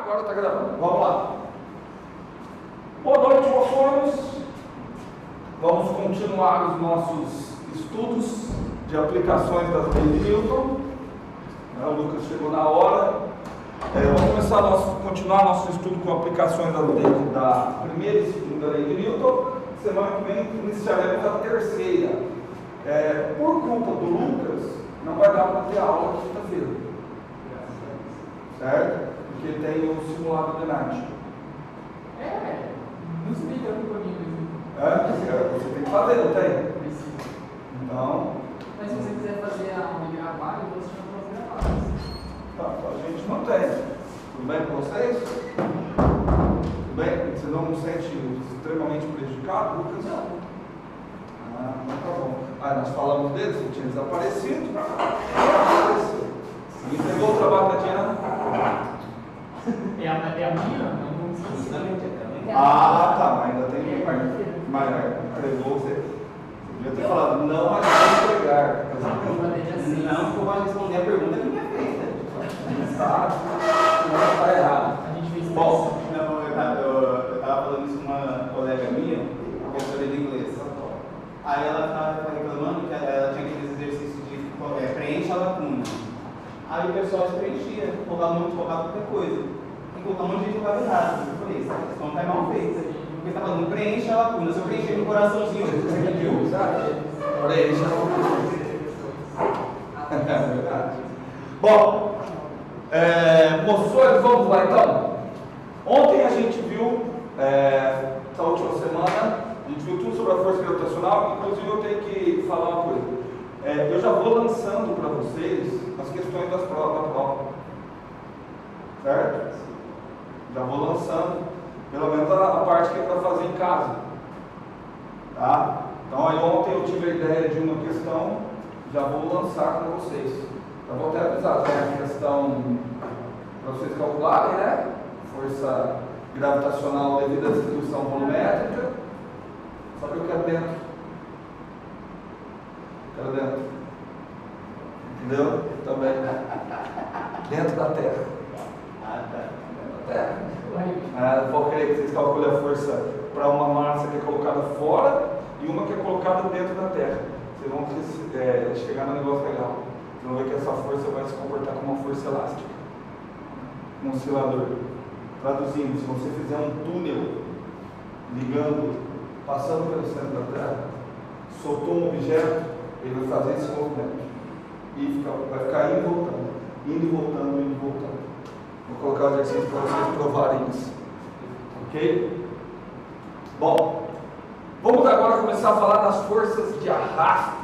Agora está gravando. Vamos lá. Boa noite, moções. Vamos continuar os nossos estudos de aplicações das leis de Newton. O Lucas chegou na hora. Vamos continuar nosso estudo com aplicações da primeira e segunda lei de Newton. Semana que vem iniciaremos a terceira. Por culpa do Lucas, não vai dar para ter aula na quinta-feira. Certo? Porque tem o simulado de NAT. Não se liga no comigo. Você tem que fazer, não tem? Então. Mas se você quiser fazer a aula de gravada, eu vou te chamar para as gravadas. Tá, a gente mantém. Tudo bem com vocês? Tudo bem? Você não se sente extremamente prejudicado, Lucas? Não. Então tá bom. Nós falamos dele, você tinha desaparecido. E entregou o trabalho da Diana? É a minha? Não vamos esquecer. Tá, mas ainda tem mas entregou você. Devia ter falado, não adianta entregar. Não, porque eu vou responder a pergunta que me é feita. Está errado. A gente fez Bom, Não, eu estava falando isso com uma colega minha, professora de inglês. Aí ela estava reclamando que ela tinha aqueles exercícios de preenche a lacuna. Aí o pessoal se preenchia, colocava qualquer coisa. E colocar um monte de gente colocava errado. Eu falei, isso não está mal feito. Porque está falando preenche a lacuna. Se eu preencher no coraçãozinho, você entendeu? preenche a lacuna. É verdade. Bom, moções, vamos lá então. Ontem a gente viu, essa última semana, a gente viu tudo sobre a força gravitacional. Inclusive eu tenho que falar uma coisa. Eu já vou lançando para vocês as questões das provas da prova. Certo? Já vou lançando, pelo menos a parte que é para fazer em casa. Tá? Então aí ontem eu tive a ideia de uma questão, já vou lançar com vocês. Já vou até avisar, tem a questão para vocês calcularem, né? Força gravitacional devido à distribuição volumétrica. Só que eu quero dentro. Quero dentro. Entendeu? Também. Dentro da Terra. Dentro da Terra. Eu vou querer que vocês calculem a força para uma massa que é colocada fora e uma que é colocada dentro da Terra. Vocês vão chegar no negócio legal. Vocês vão ver que essa força vai se comportar como uma força elástica. Um oscilador. Traduzindo, se você fizer um túnel ligando, passando pelo centro da Terra, soltou um objeto, ele vai fazer esse movimento. E vai ficar indo e voltando. Indo e voltando, indo e voltando. Vou colocar o exercício para vocês provarem isso. Ok? Bom, vamos agora começar a falar das forças de arrasto.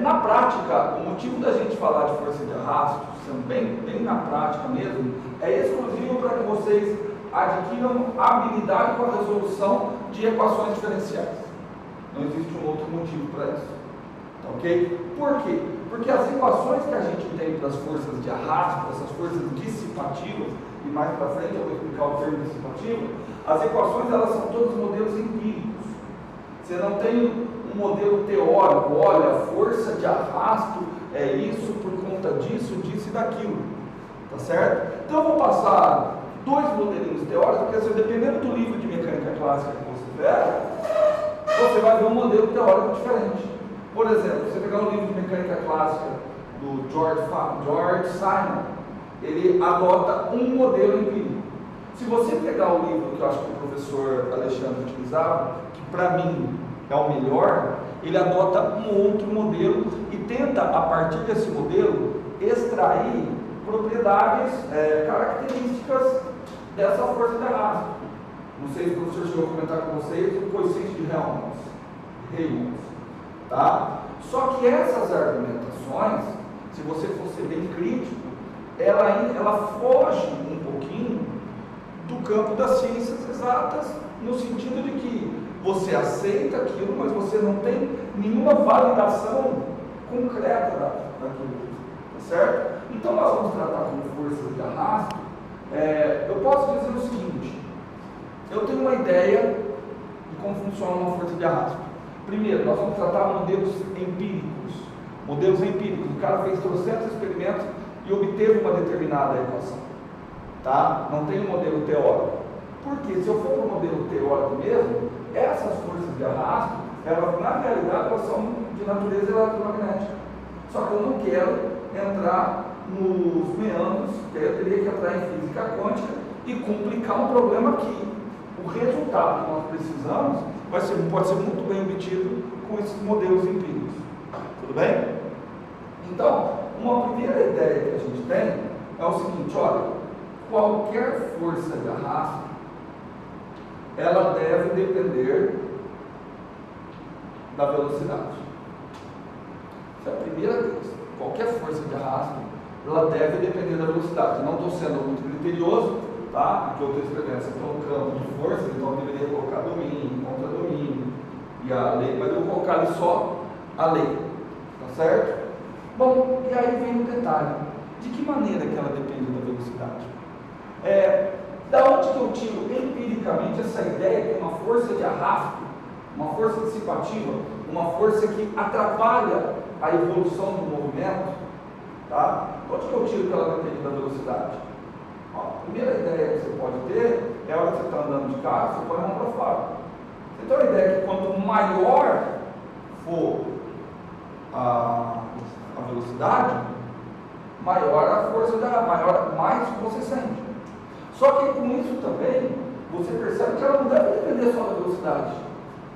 Na prática, o motivo da gente falar de força de arrasto, bem na prática mesmo, é exclusivo para que vocês adquiram habilidade com a resolução de equações diferenciais. Não existe um outro motivo para isso. Ok? Por quê? Porque as equações que a gente tem das forças de arrasto, essas forças dissipativas, e mais para frente eu vou explicar o termo dissipativo, as equações elas são todos modelos empíricos. Você não tem um modelo teórico, olha, a força de arrasto é isso por conta disso, disso e daquilo. Tá certo? Então eu vou passar dois modelinhos teóricos, porque dependendo do livro de mecânica clássica que você pega, você vai ver um modelo teórico diferente. Por exemplo, você pegar um livro de mecânica clássica do George Simon, ele adota um modelo empírico. Se você pegar o livro que eu acho que o professor Alexandre utilizava, que para mim é o melhor, ele adota um outro modelo e tenta, a partir desse modelo, extrair propriedades, características dessa força de arrasto. Não sei se o professor chegou a comentar com vocês o coeficiente de Helmholtz. Tá? Só que essas argumentações, se você for ser bem crítico, ela foge um pouquinho do campo das ciências exatas, no sentido de que você aceita aquilo, mas você não tem nenhuma validação concreta daquilo. Tá certo? Então nós vamos tratar como forças de arrasto. Eu posso dizer o seguinte: eu tenho uma ideia de como funciona uma força de arrasto. Primeiro, nós vamos tratar modelos empíricos. O cara fez 300 experimentos e obteve uma determinada equação. tá? Não tem um modelo teórico. Porque se eu for para o modelo teórico mesmo, essas forças de arrasto, elas, na realidade, elas são de natureza eletromagnética. Só que eu não quero entrar nos meandros, que eu teria que entrar em física quântica e complicar um problema que o resultado que nós precisamos pode ser muito bem obtido com esses modelos empíricos. Tudo bem? Então, uma primeira ideia que a gente tem é o seguinte: olha, qualquer força de arrasto, ela deve depender da velocidade. Essa é a primeira coisa. Qualquer força de arrasto, ela deve depender da velocidade. Não estou sendo muito criterioso, tá? Aqui eu estou escrevendo, você tem um campo de força, então eu deveria colocar domínio, contra-domínio e a lei, mas eu vou colocar ali só a lei, tá certo? Bom, e aí vem um detalhe: de que maneira que ela depende da velocidade? Da onde que eu tiro empiricamente essa ideia que uma força de arrasto, uma força dissipativa, uma força que atrapalha a evolução do movimento, tá? Onde que eu tiro que ela depende da velocidade? Ó, a primeira ideia que você pode ter é a hora que você está andando de carro, você põe a mão para fora. Você tem uma ideia que quanto maior for a velocidade, maior a força de arrasto, mais você sente. Só que com isso também, você percebe que ela não deve depender só da velocidade.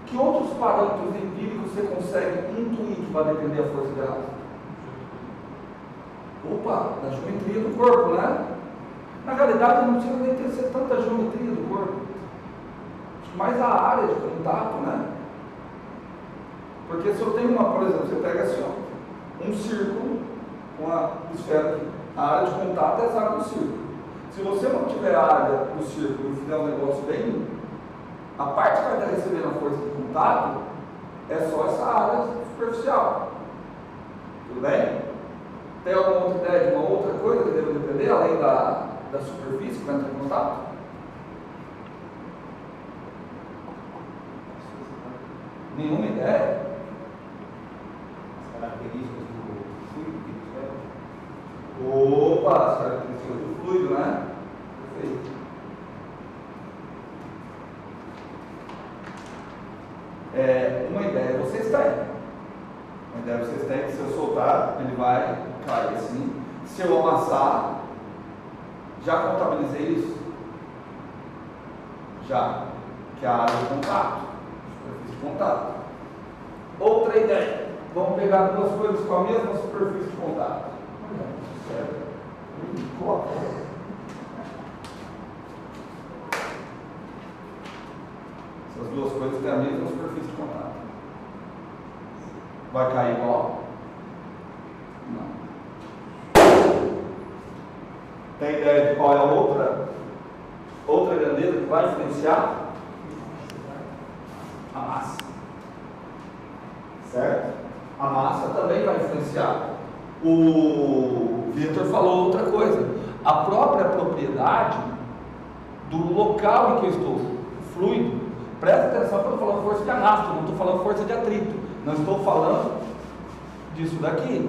Que outros parâmetros empíricos você consegue intuir que vai depender da força de arrasto? Opa, da geometria do corpo, né? Na realidade, não precisa nem ter tanta geometria do corpo. Acho que mais a área de contato, né? Porque se eu tenho por exemplo, você pega assim, ó, um círculo com a esfera aqui. A área de contato é essa área do círculo. Se você não tiver a área do círculo e fizer um negócio bem, a parte que vai estar recebendo a força de contato é só essa área superficial. Tudo bem? Tem alguma outra ideia de uma outra coisa que deve depender, além da superfície que vai entrar em contato? Nenhuma ideia? As características do fluido que Opa, as características do fluido, né? Perfeito. Uma ideia vocês têm. Uma ideia vocês têm que se eu soltar, ele vai cair assim. Se eu amassar, já contabilizei isso? Já. Que é a área de contato. Superfície de contato. Outra ideia. Vamos pegar duas coisas com a mesma superfície de contato. Certo? Essas duas coisas têm a mesma superfície de contato. Vai cair igual? Não. Tem ideia de qual é a outra grandeza que vai influenciar? A massa. Certo? A massa também vai influenciar. O Victor falou outra coisa: a própria propriedade do local em que eu estou, fluido. Presta atenção quando eu falo força de arrasto, não estou falando força de atrito, não estou falando disso daqui.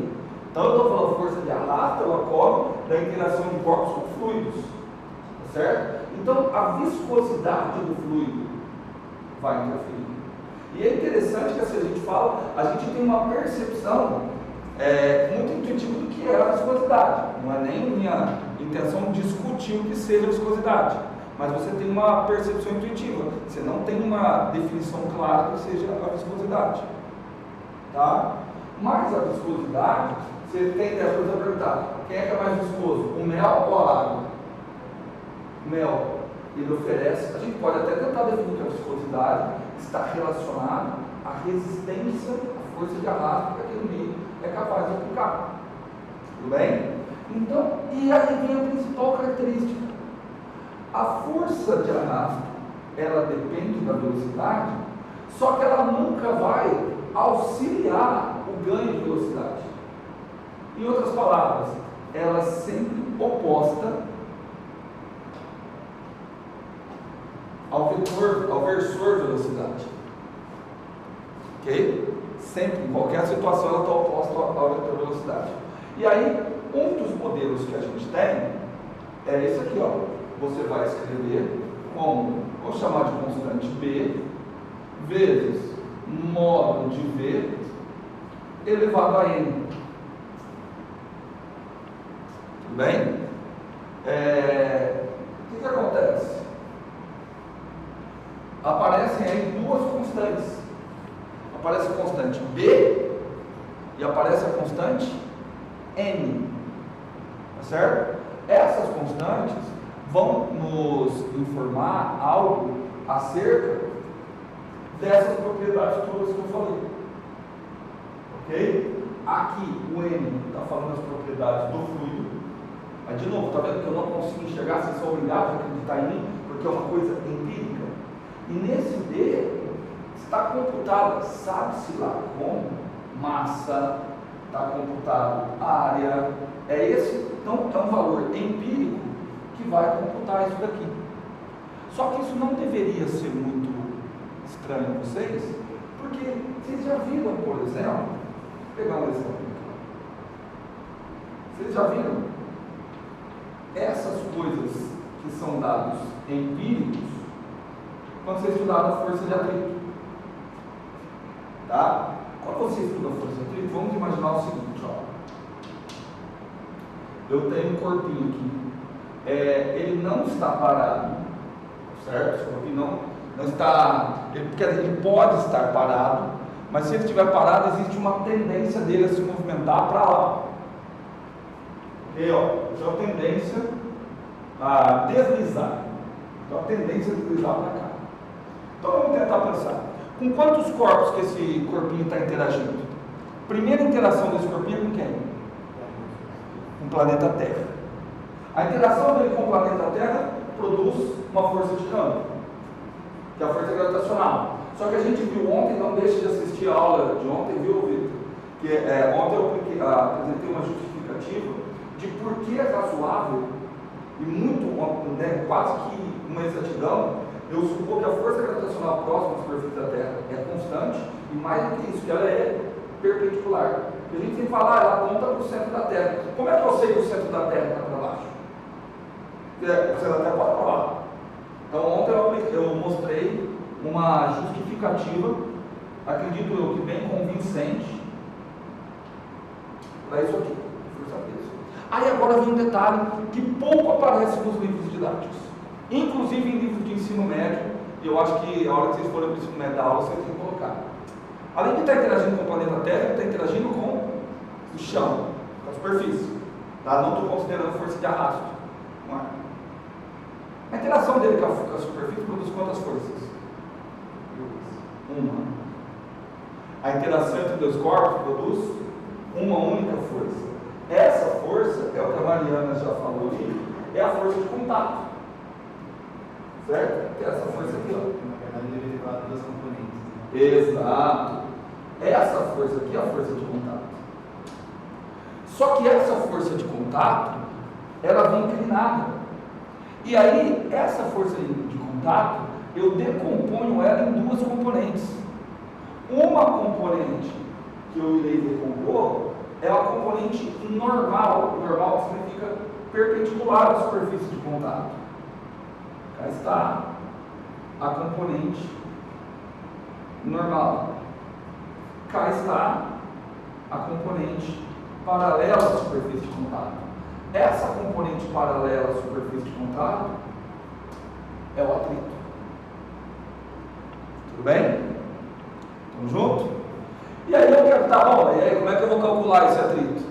Então eu estou falando força de arrasto, ela ocorre da interação de corpos com fluidos, tá certo? Então a viscosidade do fluido vai interferir. E é interessante que assim, a gente fala, a gente tem uma percepção muito intuitiva do que é a viscosidade. Não é nem minha intenção discutir o que seja a viscosidade, mas você tem uma percepção intuitiva. Você não tem uma definição clara do que seja a viscosidade, tá? Mas a viscosidade, você tem a coisa a perguntar: quem é mais viscoso, o mel ou a água? O mel, ele oferece. A gente pode até tentar definir que a viscosidade está relacionada à resistência, à força de arrasto que aquele meio é capaz de aplicar. Tudo bem? Então, e aí vem a principal característica. A força de arrasto, ela depende da velocidade, só que ela nunca vai auxiliar o ganho de velocidade. Em outras palavras, ela é sempre oposta ao versor velocidade. Ok? Sempre, em qualquer situação, ela está oposta ao vetor velocidade. E aí, um dos modelos que a gente tem é esse aqui, ó. Você vai escrever como, vou chamar de constante B, vezes módulo de V elevado a N. Tudo bem? O que acontece? Aparecem aí duas constantes. Aparece a constante B e aparece a constante N. Tá certo? Essas constantes vão nos informar algo acerca dessas propriedades todas que eu falei. Ok? Aqui o N está falando das propriedades do fluido. Mas de novo, está vendo que eu não consigo enxergar, vocês são obrigados a acreditar em mim, porque é uma coisa empírica. E nesse D está computada, sabe-se lá como, massa, está computado área, então é um valor empírico que vai computar isso daqui. Só que isso não deveria ser muito estranho a vocês, porque vocês já viram, por exemplo, vou pegar um exemplo aqui. Vocês já viram essas coisas que são dados empíricos quando você estudar a força de atrito? Tá? Quando você estuda a força de atrito, vamos imaginar o seguinte, ó. Eu tenho um corpinho aqui. Ele não está parado, certo? Esse corpinho não está. Ele pode estar parado, mas se ele estiver parado, existe uma tendência dele a se movimentar para lá. E ó, isso é uma tendência a deslizar. Então a tendência a deslizar para cá. Então vamos tentar pensar. Com quantos corpos que esse corpinho está interagindo? Primeira interação desse corpinho é com quem? Com o planeta Terra. A interação dele com o planeta Terra produz uma força de campo, que é a força gravitacional. Só que a gente viu ontem, não deixe de assistir a aula de ontem, viu, Vitor? Que ontem eu apresentei uma justificativa de por que é razoável e muito, né, quase que uma exatidão, eu supor que a força gravitacional próxima à superfície da Terra é constante e mais do que isso, que ela é perpendicular. A gente tem que falar, ela aponta para o centro da Terra. Como é que eu sei que o centro da Terra está para baixo? O centro da Terra pode para lá. Então ontem eu mostrei uma justificativa, acredito eu que bem convincente, para isso aqui, força peso. Aí agora vem um detalhe que pouco aparece nos livros didáticos, inclusive em livros de ensino médio, e eu acho que a hora que vocês forem para o ensino médio da aula, vocês têm que colocar. Além de estar interagindo com o planeta Terra, ele está interagindo com o chão, com a superfície. Tá? Não estou considerando força de arrasto. Não é? A interação dele com a superfície produz quantas forças? Uma. A interação entre dois corpos produz uma única força. Essa força, é o que a Mariana já falou ali, é a força de contato. Certo? Que é essa força aqui, ó. Na verdade, ele deveria falar duas componentes. Exato. Essa força aqui é a força de contato. Só que essa força de contato, ela vem inclinada. E aí, essa força de contato, eu decomponho ela em duas componentes. Uma componente que eu irei decompor é a componente normal. Normal significa perpendicular à superfície de contato. Cá está a componente normal. Cá está a componente paralela à superfície de contato. Essa componente paralela à superfície de contato é o atrito. Tudo bem? Estamos juntos? E aí eu quero, tá bom, e aí como é que eu vou calcular esse atrito?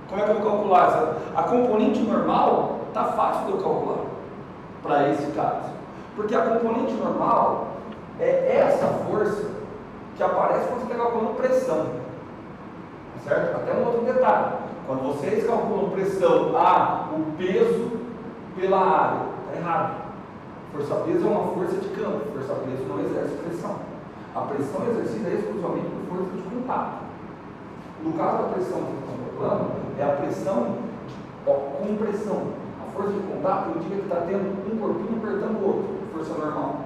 Como é que eu vou calcular essa? A componente normal está fácil de eu calcular para esse caso. Porque a componente normal é essa força que aparece quando você está calculando pressão. Certo? Até um outro detalhe. Quando vocês calculam pressão, o peso pela área, está errado. Força-peso é uma força de campo. Força-peso não exerce pressão. A pressão é exercida exclusivamente por força de contato. No caso da pressão que estamos calculando, é a pressão com pressão. A força de contato indica que está tendo um corpinho apertando o outro, força normal.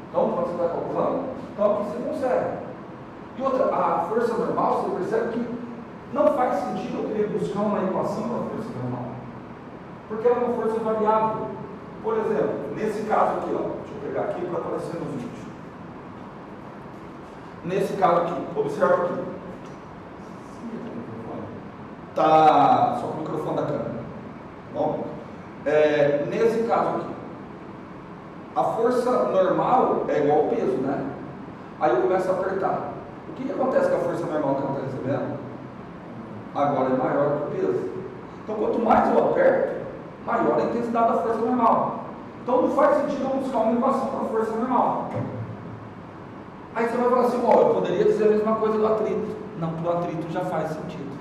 Então, quando você está calculando, então aqui você consegue. E outra, a força normal, você percebe que não faz sentido eu querer buscar uma equação da força normal. Porque ela é uma força variável. Por exemplo, nesse caso aqui, ó, deixa eu pegar aqui para aparecer no vídeo. Nesse caso aqui, observa aqui. Tá só com o microfone da câmera. Bom, nesse caso aqui, a força normal é igual ao peso, né? Aí eu começo a apertar. O que acontece com a força normal que ela está recebendo? Agora é maior que o peso. Então, quanto mais eu aperto, maior a intensidade da força normal. Então, não faz sentido eu buscar uma equação para a força normal. Aí você vai falar assim, ó, eu poderia dizer a mesma coisa do atrito. Não, para o atrito já faz sentido.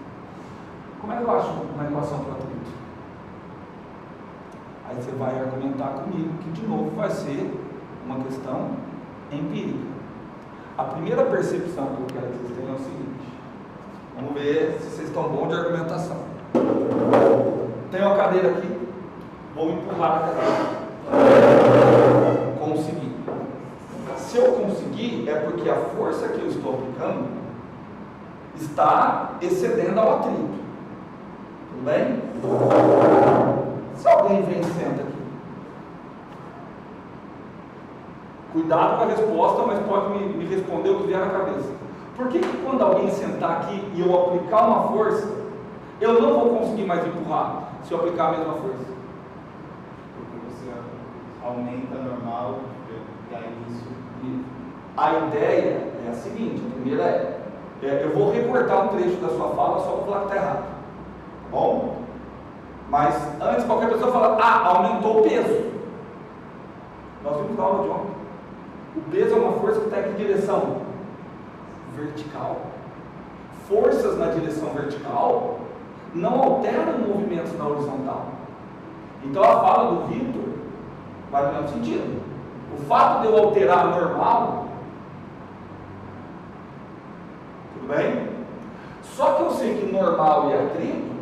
Como é que eu acho uma equação para o atrito? Aí você vai argumentar comigo que, de novo, vai ser uma questão empírica. A primeira percepção que eu quero que vocês tenham é o seguinte. Vamos ver se vocês estão bons de argumentação. Tenho a cadeira aqui, vou empurrar a cadeira. Consegui. Se eu conseguir, é porque a força que eu estou aplicando está excedendo ao atrito. Tudo bem? Se alguém vem e senta aqui, cuidado com a resposta, mas pode me responder o que vier na cabeça. Por que quando alguém sentar aqui e eu aplicar uma força, eu não vou conseguir mais empurrar se eu aplicar a mesma força? Porque você aumenta normal e aí isso. A ideia é a seguinte: a primeira eu vou recortar um trecho da sua fala só para falar que está errado. Tá bom? Mas antes qualquer pessoa fala, aumentou o peso. Nós vimos na aula de ontem. O peso é uma força que está em que direção? Vertical. Forças na direção vertical não alteram movimentos na horizontal. Então a fala do Vitor vai no mesmo sentido. O fato de eu alterar a normal, tudo bem? Só que eu sei que normal e atrito,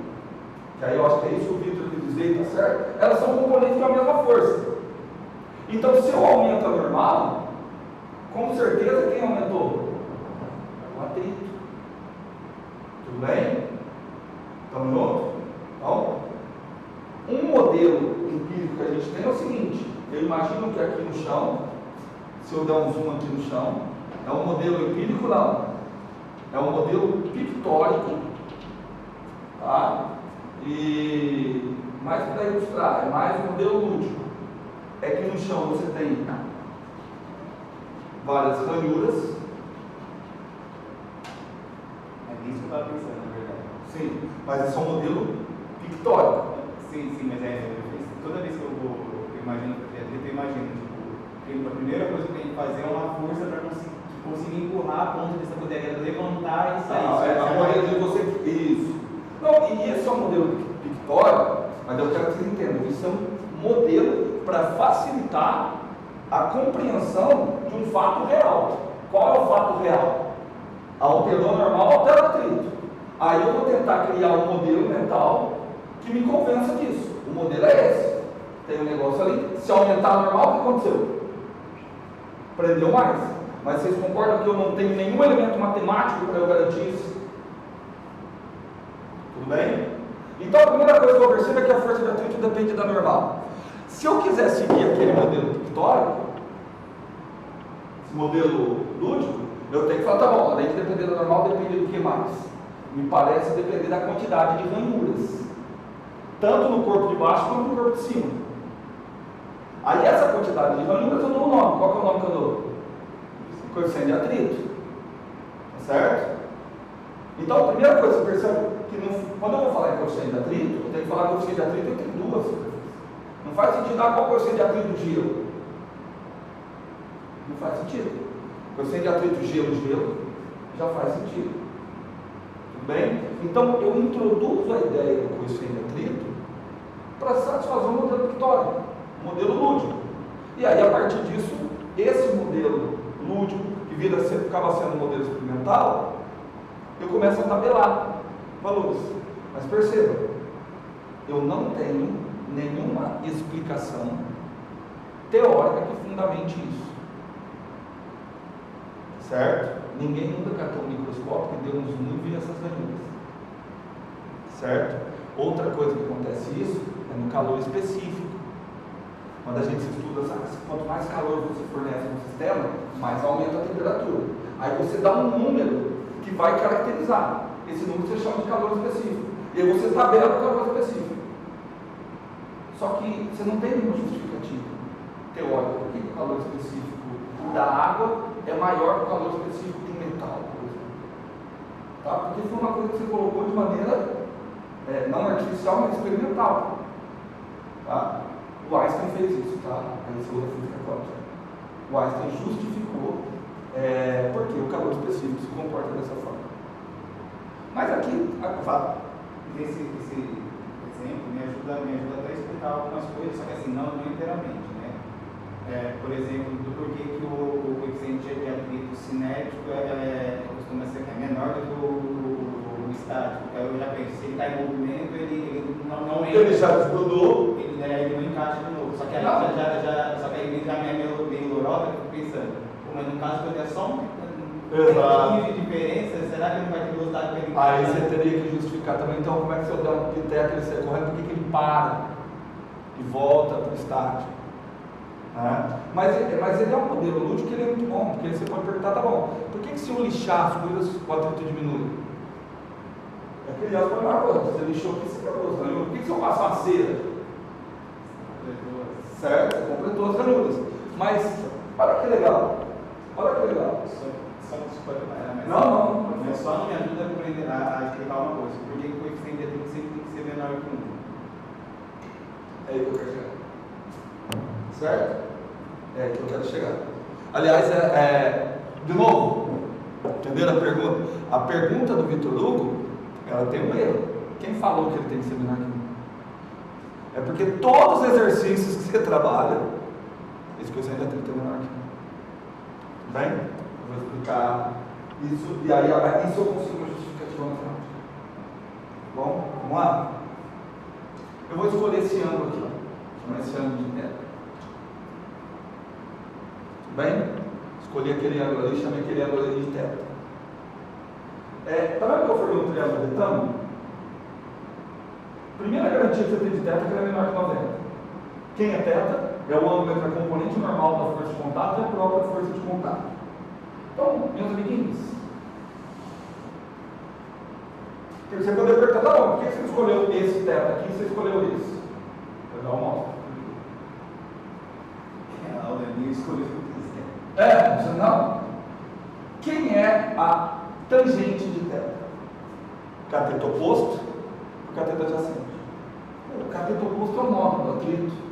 que aí eu acho que é isso que o Vitor quer dizer, tá certo? Elas são componentes da mesma força. Então, se eu aumento a normal, com certeza quem aumentou? O atrito. Tudo bem? Estamos juntos? Então, um modelo empírico que a gente tem é o seguinte: eu imagino que aqui no chão, se eu der um zoom aqui no chão, é um modelo empírico, não. É um modelo pictórico, tá? E mais para ilustrar, é mais um modelo lúdico. É que no chão você tem várias ranhuras. É nisso que eu estava pensando, na verdade. Sim, mas esse é um modelo pictórico. Sim, mas toda vez que eu imagino eu imagino, tipo, a primeira coisa que eu tenho que fazer é uma força para conseguir empurrar a ponta dessa cadeira, levantar e sair. A maioria de você. Isso. Não, e esse é um modelo pictórico, mas eu quero que vocês entendam, isso é um modelo para facilitar a compreensão de um fato real. Qual é o fato real? Alterou normal, altera o atrito. Aí eu vou tentar criar um modelo mental que me convença disso. O modelo é esse. Tem um negócio ali, se aumentar normal, o que aconteceu? Prendeu mais. Mas vocês concordam que eu não tenho nenhum elemento matemático para eu garantir isso? Tudo bem? Então a primeira coisa que eu percebo é que a força de atrito depende da normal. Se eu quiser seguir aquele modelo pictórico, esse modelo lúdico, eu tenho que falar, tá bom, além de depender da normal, depende do que mais? Me parece depender da quantidade de ranhuras, tanto no corpo de baixo quanto no corpo de cima. Aí essa quantidade de ranhuras eu dou um nome. Qual que é o nome que eu dou? Coeficiente de atrito. Tá certo? Então a primeira coisa que você percebe que quando eu vou falar em coeficiente de atrito, eu tenho que falar coeficiente de atrito entre duas. Não faz sentido dar qual coeficiente de atrito do gelo. Não faz sentido. Coeficiente de atrito gelo já faz sentido. Tudo bem? Então eu introduzo a ideia do coeficiente de atrito para satisfazer um modelo pictórico, um modelo lúdico. E aí a partir disso, esse modelo lúdico, que acaba sendo um modelo experimental, eu começo a tabelar valores. Mas perceba, eu não tenho nenhuma explicação teórica que fundamente isso. Certo? Ninguém nunca catou um microscópio que deu um zoom e viu essas ranhuras. Certo? Outra coisa que acontece isso é no calor específico. Quando a gente estuda, sabe, quanto mais calor você fornece no sistema, mais aumenta a temperatura. Aí você dá um número que vai caracterizar. Esse número você chama de calor específico. E aí você tabela o calor específico. Só que você não tem nenhuma justificativa teórica. Por que o calor específico da água é maior que o calor específico de um metal, por exemplo? Tá? Porque foi uma coisa que você colocou de maneira não artificial, mas experimental. Tá? O Einstein fez isso, tá? A segunda física quântica. O Einstein justificou porque o calor específico se comporta dessa forma. Mas aqui, fala. Esse exemplo me ajuda até a explicar algumas coisas, só que assim, não inteiramente, né? Por exemplo, do porquê que o coeficiente de atrito cinético costuma ser menor do que o estático. Eu já penso, se ele está em movimento, ele não entra. Ele já estudou. Ele não encaixa de novo. Só que aí já é meio lorota, eu fico pensando, mas no caso quando é só um pouquinho de diferença, será que não vai ter velocidade para ele encaixar? Aí você teria que justificar também, então, como é que se eu der um piteco ele sai correndo, por que ele para e volta para o estático? Mas ele é um modelo lúdico que ele é muito bom, porque você pode perguntar, tá bom, por que se eu lixar as coisas o atrito diminui? É que ele põe uma coisa, você lixou aqui, você acabou. Por que se eu passar uma cera? Certo? Você completou as ranuras. Mas, olha que legal. Olha que legal. Só desculpa, mas não. Mas só não me ajuda a compreender, a explicar uma coisa. Por que o coeficiente de atrito sempre tem que ser menor que 1? É aí que eu quero chegar. Certo? É aí que eu quero chegar. Aliás, de novo, entenderam a pergunta? A pergunta do Vitor Hugo, ela tem um erro. Quem falou que ele tem que ser menor que 1? É porque todos os exercícios que você trabalha, esse coeficiente de atrito é menor que 1. Bem? Eu vou explicar isso, e aí isso eu consigo uma justificativa matemática. Bom, vamos lá? Eu vou escolher esse ângulo aqui, chama esse ângulo de θ. Bem? Escolhi aquele ângulo ali, chamei aquele ângulo ali de θ. Tá vendo que eu formei um triângulo retângulo? Primeira garantia que você tem de θ é que ele é menor que 90. Quem é θ? É o ângulo entre a componente normal da força de contato e a própria força de contato. Então, meus amiguinhos, você pode perguntar, tá bom, por que você escolheu esse θ aqui e você escolheu esse? Eu já mostro. A Aldemir escolheu o que quiser. Não. Quem é a tangente de θ? Cateto oposto ou cateto adjacente? O cateto oposto é o módulo do atrito.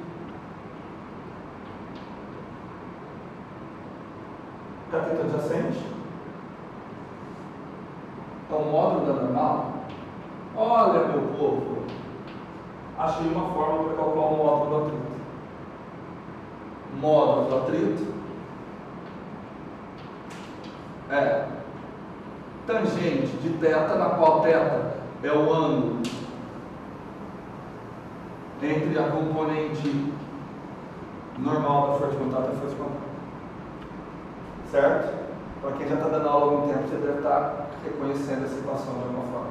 Cateto adjacente é o módulo da normal. Olha, meu povo, achei uma forma para calcular o módulo do atrito. Módulo do atrito é tangente de θ, na qual θ é o ângulo entre a componente normal da força de contato e a força de contato. Certo? Para quem já está dando aula há algum tempo, você deve estar reconhecendo essa equação de alguma forma.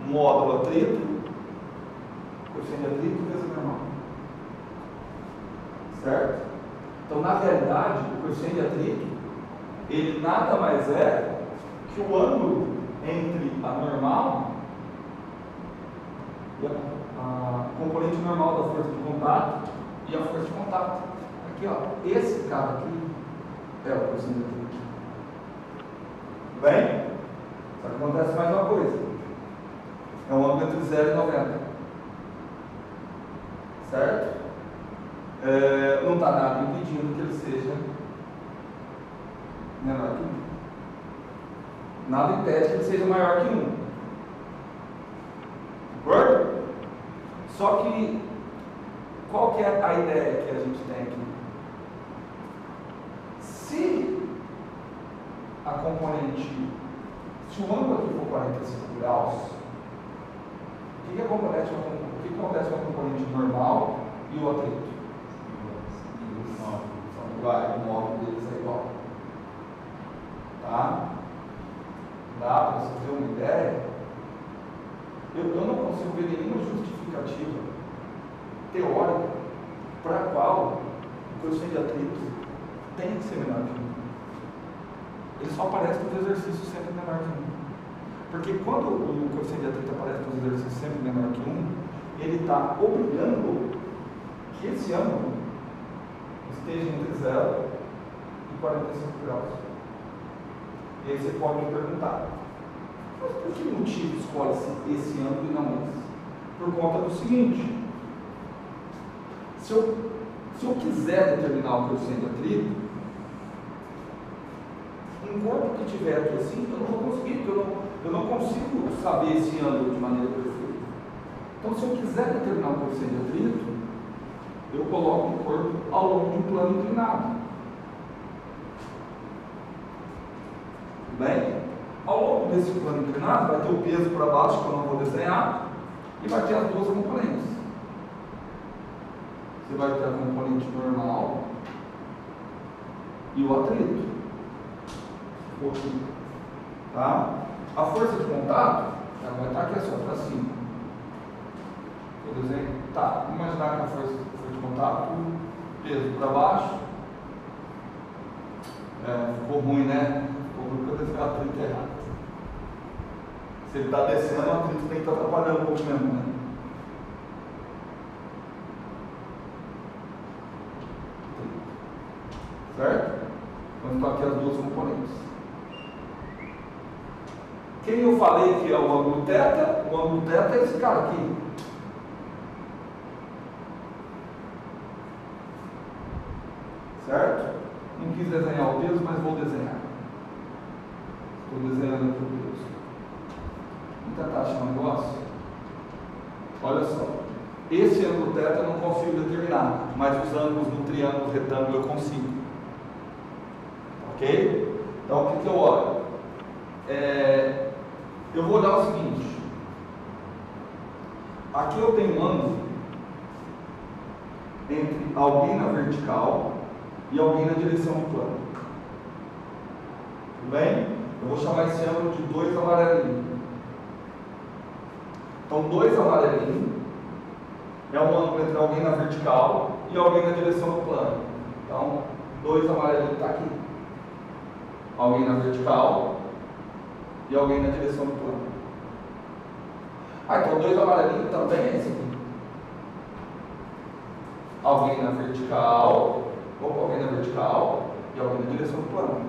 Módulo atrito, coeficiente de atrito vezes a normal. Certo? Então, na realidade, o coeficiente de atrito, ele nada mais é que o ângulo entre a normal e a componente normal da força de contato e a força de contato. Aqui, ó, esse cara aqui é o coeficiente de atrito. Bem? Só que acontece mais uma coisa. É um ângulo entre 0 e 90. Certo? Não está nada impedindo que ele seja menor que 1. Nada impede que ele seja maior que 1. De acordo? Só que, qual que é a ideia que a gente tem aqui? Se a componente, se o ângulo aqui for 45 graus, o que acontece com a componente normal e o atrito? São iguais, o módulo deles é igual. Tá? Dá para você ter uma ideia? Eu não consigo ver nenhuma justificativa teórica para a qual o coeficiente de atrito tem que ser menor que 1. Ele só aparece nos exercícios sempre menor que 1. Porque quando o coeficiente de atrito aparece nos exercícios sempre menor que 1, ele está obrigando que esse ângulo esteja entre 0 e 45 graus. E aí você pode me perguntar, mas por que motivo escolhe-se esse ângulo e não esse? Por conta do seguinte: se eu quiser determinar o coeficiente de atrito, um corpo que tiver aqui assim, eu não vou conseguir, porque eu não consigo saber esse ângulo de maneira perfeita. Então, se eu quiser determinar o coeficiente de atrito, eu coloco o corpo ao longo de um plano inclinado. Bem, ao longo desse plano inclinado, vai ter o peso para baixo, que eu não vou desenhar, e vai ter as duas componentes. Você vai ter a componente normal e o atrito. Tá? A força de contato, ela vai estar aqui assim, para cima. Vou desenhar. Tá, vamos imaginar que a força de contato, peso para baixo. Ficou ruim, né? Ficou ruim porque eu desenhei o atrito errado. Se ele está descendo, o atrito tem que estar atrapalhando um pouco mesmo, né? Certo? Então estão aqui as duas componentes. Quem eu falei que é o ângulo θ? O ângulo θ é esse cara aqui. Certo? Não quis desenhar o peso, mas vou desenhar. Estou desenhando aqui o peso. Vamos tentar achar um negócio? Olha só. Esse ângulo θ eu não consigo determinar, mas os ângulos no triângulo retângulo eu consigo. Ok? Então o que eu olho? Eu vou olhar o seguinte. Aqui eu tenho um ângulo entre alguém na vertical e alguém na direção do plano. Tudo bem? Eu vou chamar esse ângulo de 2 amarelinhos. Então 2 amarelinhos é um ângulo entre alguém na vertical e alguém na direção do plano. Então 2 amarelinhos está aqui. Alguém na vertical e alguém na direção do plano. Então 2 amarelinhos também é esse aqui. Alguém na vertical, alguém na vertical e alguém na direção do plano.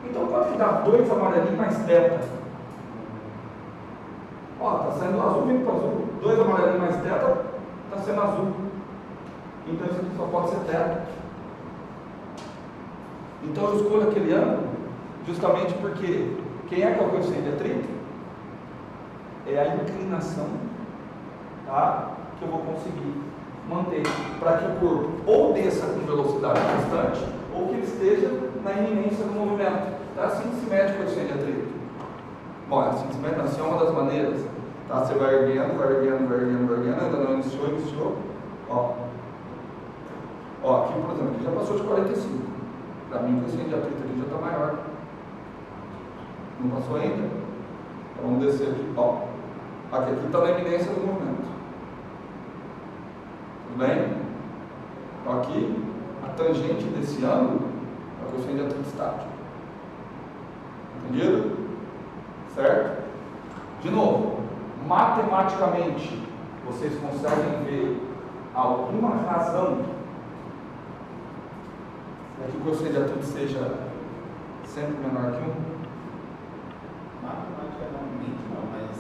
Então quanto que dá 2 amarelinhos mais θ? Ó, está saindo azul vindo para azul. 2 amarelinhos mais θ está sendo azul. Então isso aqui só pode ser θ. Então eu escolho aquele ângulo justamente porque quem é que é o coeficiente de atrito? É a inclinação, tá? Que eu vou conseguir manter para que o corpo ou desça com velocidade constante ou que ele esteja na iminência do movimento. É assim que se mede o coeficiente de atrito. Bom, assim que se mede, assim é uma das maneiras. Tá? Você vai erguendo, ainda não iniciou. Ó, aqui por exemplo, aqui já passou de 45. Para mim o coeficiente de atrito ali já está maior. Não passou ainda? Então vamos descer aqui. Ó, aqui está na iminência do movimento. Tudo bem? Então aqui, a tangente desse ângulo é o coeficiente de atrito estático. Entendido? Certo? De novo, matematicamente, vocês conseguem ver alguma razão para que o coeficiente de atrito seja sempre menor que 1? Matematicamente não, mas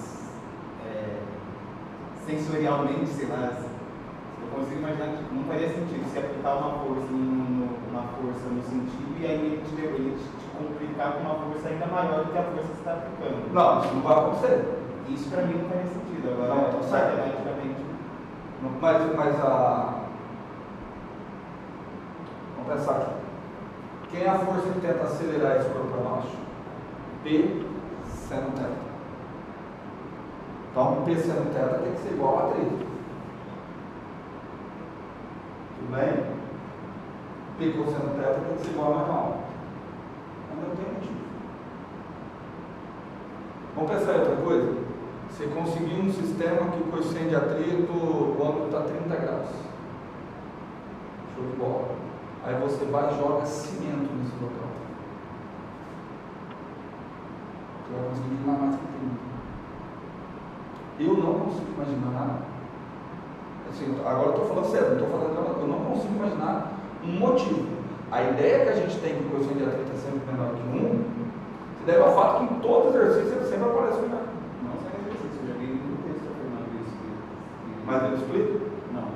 sensorialmente, sei lá, eu consigo imaginar que não faria sentido se aplicar uma força no sentido e aí ele te complicar com uma força ainda maior do que a força que você está aplicando. Não, isso não vai acontecer. Isso para mim não faria sentido. Agora, não, tá certo. matematicamente. Vamos pensar aqui. Quem é a força que tenta acelerar esse corpo para baixo? P seno θ. Então, P seno θ tem que ser igual a atrito. Tudo bem? P cosseno θ tem que ser igual a normal. Mas não tem motivo. Vamos pensar em outra coisa? Você conseguiu um sistema que o coeficiente de atrito, o ângulo está 30 graus. Show de bola. Aí você vai e joga cimento nesse local. Você vai conseguir imaginar mais que 30. Eu não consigo imaginar. Assim, agora eu estou falando sério, eu não consigo imaginar um motivo. A ideia que a gente tem que o coeficiente de atrito é sempre menor que 1, se deve ao fato que em todo exercício ele sempre aparece menor. Não só em exercício, eu já vi muito texto afirmando isso. Mas ele explica? Não,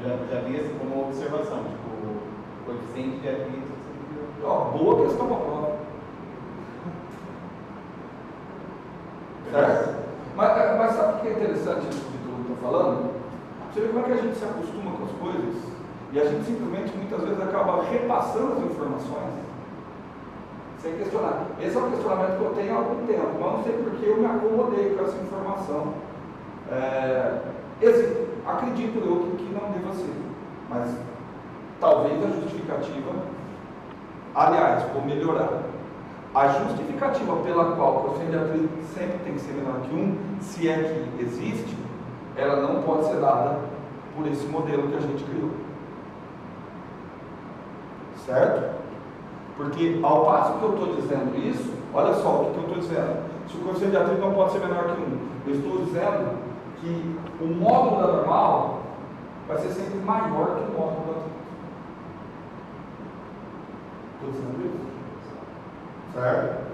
eu já vi assim como observação, tipo, o coeficiente de atrito. Ó, boa questão para a prova. Certo? Mas sabe o que é interessante isso que o Vitor está falando? Você vê como é que a gente se acostuma com as coisas e a gente simplesmente muitas vezes acaba repassando as informações sem questionar. Esse é um questionamento que eu tenho há algum tempo, mas não sei porque eu me acomodei com essa informação. Acredito eu que não deva ser, mas talvez a justificativa, aliás, vou melhorar. A justificativa pela qual o coeficiente de atrito sempre tem que ser menor que 1, se é que existe, ela não pode ser dada por esse modelo que a gente criou. Certo? Porque ao passo que eu estou dizendo isso, olha só o que eu estou dizendo. Se o coeficiente de atrito não pode ser menor que 1, eu estou dizendo que o módulo da normal vai ser sempre maior que o módulo da atrito. Estou dizendo isso? Certo?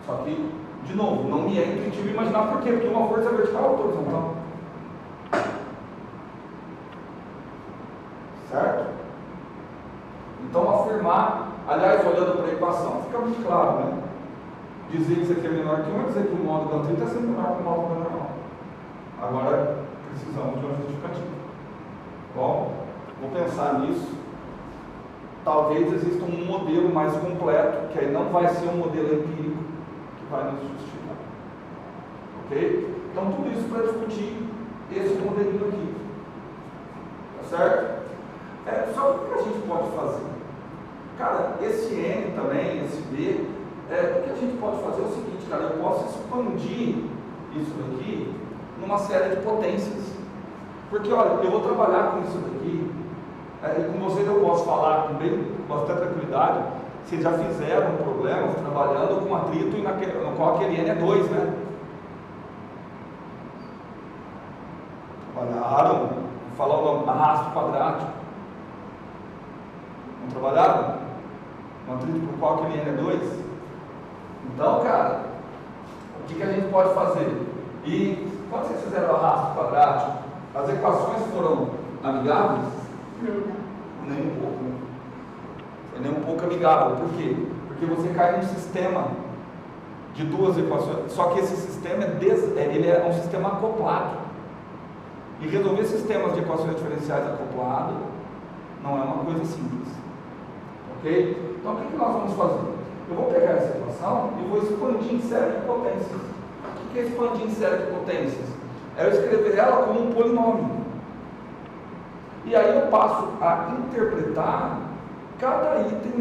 Só que, de novo, não me é intuitivo imaginar por quê? Porque uma força é vertical ou horizontal. Certo? Então, afirmar, aliás, olhando para a equação, fica muito claro, né? Dizer que isso aqui é menor que 1 é dizer que o módulo da atrito é sempre menor que o módulo da normal. Agora, precisamos de uma justificativa. Bom, vou pensar nisso. Talvez exista um modelo mais completo, que aí não vai ser um modelo empírico que vai nos justificar. Ok? Então, tudo isso para discutir esse modelinho aqui. Tá certo? Só o que a gente pode fazer? Cara, esse N também, esse B, o que a gente pode fazer é o seguinte, cara, eu posso expandir isso daqui numa série de potências. Porque, olha, eu vou trabalhar com isso daqui. Com vocês eu posso falar com bastante tranquilidade. Vocês já fizeram problemas trabalhando com atrito no qual aquele N é 2, né? Trabalharam, vou falar o nome, arrasto quadrático. Não trabalharam? Um atrito no qual aquele N é 2? Então, cara, o que a gente pode fazer? E quando vocês fizeram o arrasto quadrático, as equações foram amigáveis? Nem um pouco, né? É nem um pouco amigável. Por quê? Porque você cai num sistema de duas equações, só que esse sistema ele é um sistema acoplado. E resolver sistemas de equações diferenciais acoplados não é uma coisa simples. Ok? Então o que nós vamos fazer? Eu vou pegar essa equação e vou expandir em série de potências. O que é expandir em série de potências? É eu escrever ela como um polinômio. E aí eu passo a interpretar cada item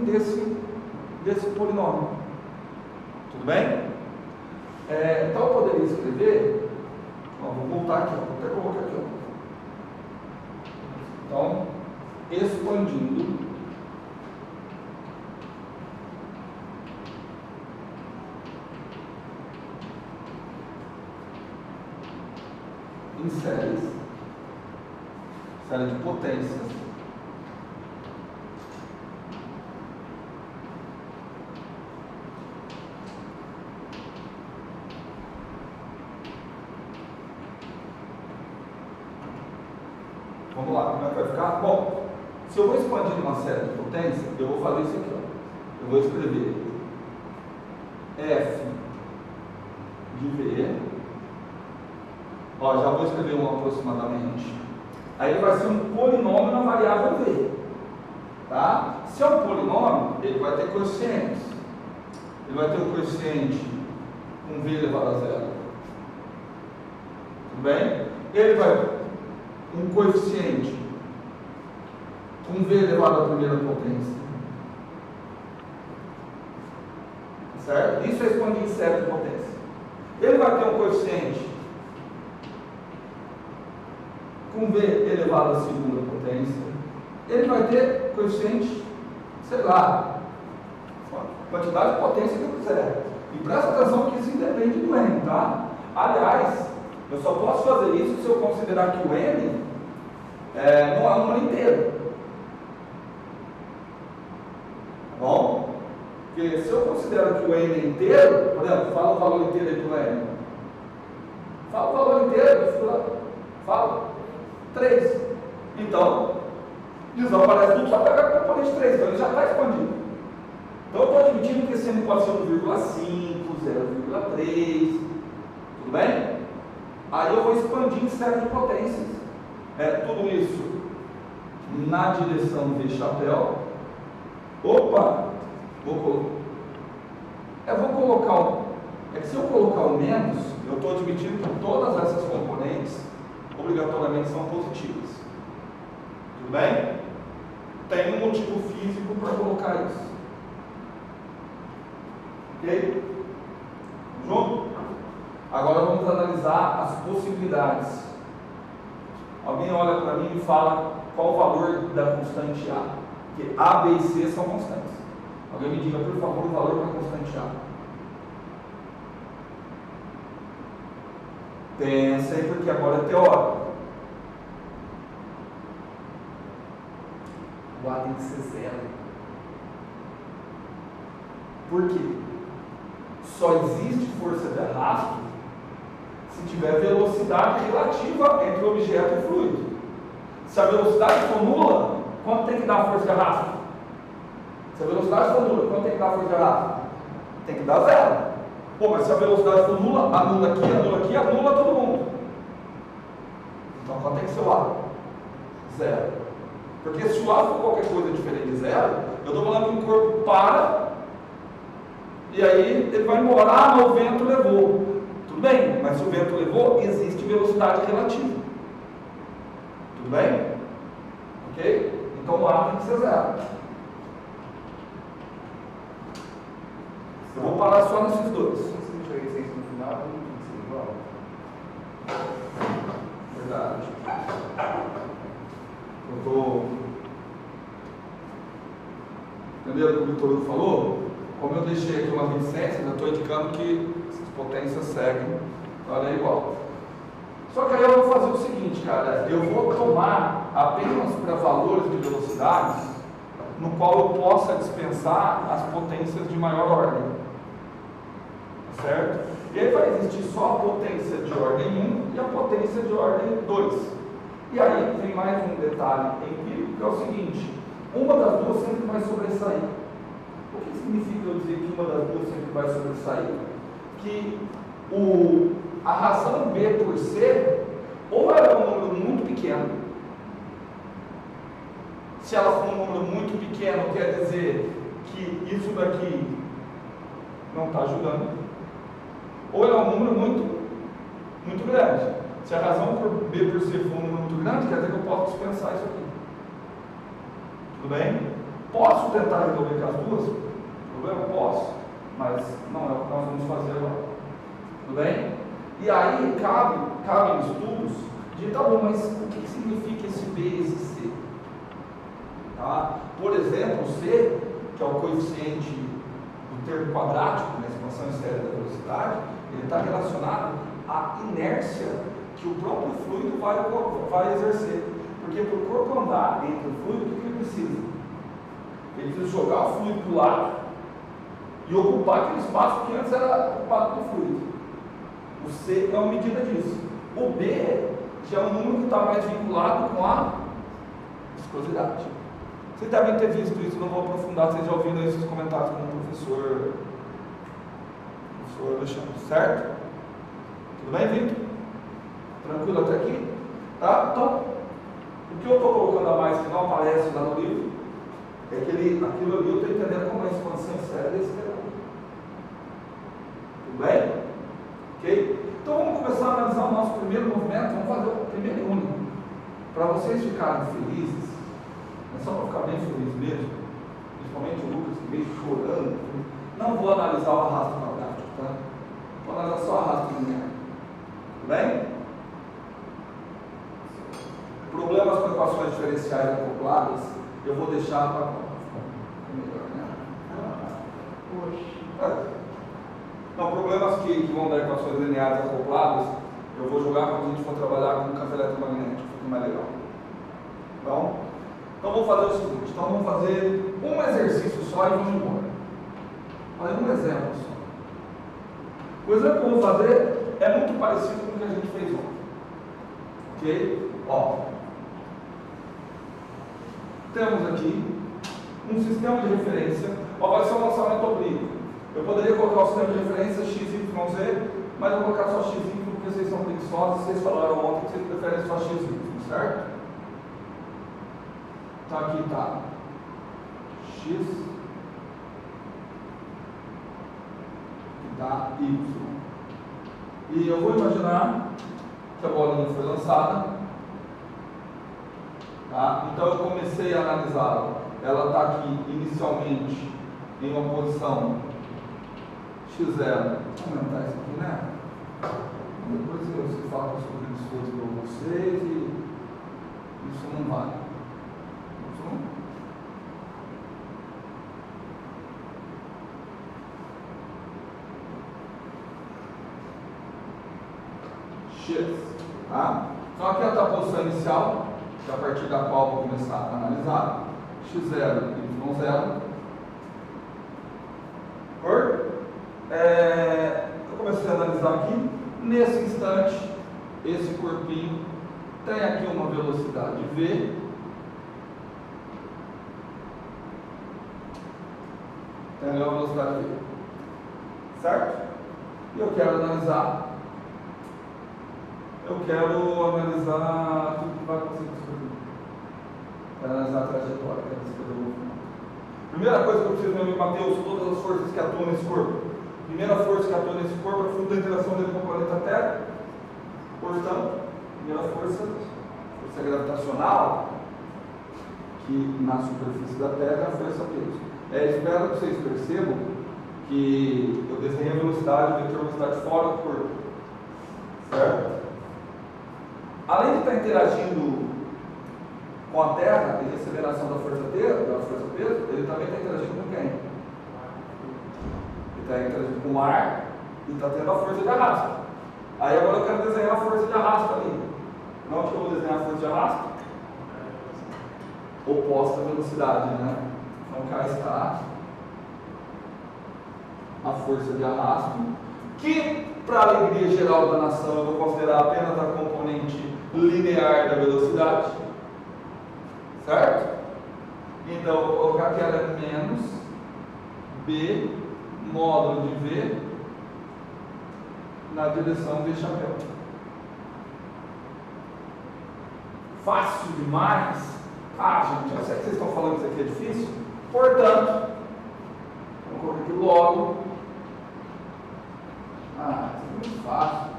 desse polinômio. Tudo bem? Então eu poderia escrever, vou voltar aqui, vou até colocar aqui. Então, expandindo em série de potências vamos lá, como é que vai ficar? Bom, se eu vou expandir uma série de potências, eu vou fazer isso aqui, ó. Eu vou escrever F de V, ó, já vou escrever um aproximadamente. Aí ele vai ser um polinômio na variável V. Tá? Se é um polinômio, ele vai ter coeficientes. Ele vai ter o coeficiente com V elevado a zero. Tudo bem? Ele vai um coeficiente com V elevado à primeira potência. Certo? Isso é expandir em série de potência. Ele vai ter um coeficiente com V elevado à segunda potência, ele vai ter coeficiente, sei lá, quantidade de potência que eu quiser. E presta atenção que isso independe do N, tá? Aliás, eu só posso fazer isso se eu considerar que o N não é um número inteiro. Tá bom? Porque se eu considero que o N é inteiro, por exemplo, fala o valor inteiro aí do N. Fala o valor inteiro, fala 3. Então, desaparece tudo, só pegar o componente 3, então ele já está expandido. Então eu estou admitindo que esse N pode ser 1,5, 0,3, tudo bem? Aí eu vou expandir em série de potências. Tudo isso na direção V chapéu. Opa! Vou colocar que se eu colocar o menos, eu estou admitindo que todas essas componentes obrigatoriamente são positivas. Tudo bem? Tem um motivo físico para colocar isso. Ok? Junto? Agora vamos analisar as possibilidades. Alguém olha para mim e fala qual o valor da constante A. Porque A, B e C são constantes. Alguém me diga, por favor, o valor da constante A. Pensa aí, porque agora é teórico. O A tem que ser 0. Por quê? Só existe força de arrasto se tiver velocidade relativa entre o objeto e o fluido. Se a velocidade for nula, quanto tem que dar a força de arrasto? Se a velocidade for nula, quanto tem que dar a força de arrasto? Tem que dar 0. Pô, mas se a velocidade for nula, anula aqui, anula todo mundo. Então quanto tem que ser o A? 0. Porque se o A for qualquer coisa diferente de 0, eu estou falando que o corpo para e aí ele vai embora. Ah, mas o vento levou. Tudo bem, mas se o vento levou, existe velocidade relativa. Tudo bem? Ok? Então o A tem que ser 0. Eu vou parar só nesses dois. Se você tiver essência no final, não tem que ser igual. Verdade. Eu estou. Entendeu o que o Vitor falou? Como eu deixei aqui uma resistência, eu estou indicando que as potências seguem. Olha, é igual. Só que aí eu vou fazer o seguinte, cara. Eu vou tomar apenas para valores de velocidades no qual eu possa dispensar as potências de maior ordem. Certo? E aí vai existir só a potência de ordem 1 e a potência de ordem 2. E aí vem mais um detalhe empírico, que é o seguinte: uma das duas sempre vai sobressair. O que significa eu dizer que uma das duas sempre vai sobressair? Que a razão B por C, ou ela é um número muito pequeno. Se ela for um número muito pequeno, quer dizer que isso daqui não está ajudando. Ou ela é um número muito grande. Se a razão por B por C for um número muito grande, quer dizer que eu posso dispensar isso aqui. Tudo bem? Posso tentar resolver com as duas? Problema? Posso. Mas não é o que nós vamos fazer agora. Tudo bem? E aí cabem estudos de, tá bom, mas o que significa esse B e esse C? Tá? Por exemplo, o C, que é o coeficiente do termo quadrático na expansão em série da velocidade, ele está relacionado à inércia que o próprio fluido vai exercer. Porque para o corpo andar entre o fluido, o que ele precisa? Ele precisa jogar o fluido para o lado e ocupar aquele espaço que antes era ocupado pelo fluido. O C é uma medida disso. O B já é um número que está mais vinculado com a viscosidade. Vocês devem ter visto isso, não vou aprofundar, vocês já ouviram esses comentários com o professor Alexandre, certo? Tudo bem, Vitor? Tranquilo até aqui? Tá? Então, o que eu estou colocando a mais que não aparece lá no livro é que aquilo ali eu estou entendendo como a expansão séria desse tema. Tudo bem? Ok? Então vamos começar a analisar o nosso primeiro movimento. Vamos fazer o primeiro e único. Para vocês ficarem felizes, é só para ficar bem feliz mesmo, principalmente o Lucas que veio chorando. Não vou analisar o arrasto quadrático, tá? Vou analisar só o arrasto linear. Tudo bem? Problemas com equações diferenciais acopladas, eu vou deixar para melhor, né? Não, problemas que vão dar equações lineares acopladas, eu vou jogar quando a gente for trabalhar com campo eletromagnético, fica mais legal. Então vamos fazer o seguinte, então vamos fazer um exercício só e vamos embora. Fazer um exemplo só. O exemplo que eu vou fazer é muito parecido com o que a gente fez ontem. Ok? Ó, temos aqui um sistema de referência. Ó, vai ser um lançamento oblíquo. Eu poderia colocar o sistema de referência x, y, z, mas eu vou colocar só x, y, porque vocês são preguiçosos e vocês falaram ontem que vocês preferem só x, y, certo? Então aqui está x, aqui está y. E eu vou imaginar que a bolinha foi lançada. Tá? Então eu comecei a analisá-la. Ela está aqui inicialmente em uma posição x0. Vou aumentar isso aqui, né? Depois eu falo sobre isso para vocês e isso não vale. X, tá? Então aqui está a posição inicial, que é a partir da qual vou começar a analisar x0 e y0. Eu comecei a analisar aqui. Nesse instante, esse corpinho tem aqui uma velocidade v. Tem ali uma velocidade v. Certo? E eu quero analisar. tudo que vai acontecer com esse corpinho. Quero analisar a trajetória, quero escrever o movimento. Primeira coisa que eu preciso ver, Mateus, todas as forças que atuam nesse corpo. Primeira força que atua nesse corpo é fruto da interação dele com o planeta Terra. Portanto, primeira força gravitacional, que na superfície da Terra é a força peso. Espero que vocês percebam que eu desenhei a velocidade, o vetor velocidade fora do corpo. Certo? Além de estar interagindo com a Terra e recebendo a ação da força peso, ele também está interagindo com quem? Está interagindo com o ar e está tendo a força de arrasto. Aí agora eu quero desenhar a força de arrasto ali. Onde que eu vou desenhar a força de arrasto? Oposta à velocidade, né? Então cá está a força de arrasto, que para a alegria geral da nação eu vou considerar apenas a componente linear da velocidade. Certo? Então eu vou colocar que ela é menos B módulo de V na direção de chapéu. Fácil demais? Gente, eu sei que vocês estão falando que isso aqui é difícil. Portanto, vamos colocar aqui logo. Isso é muito fácil.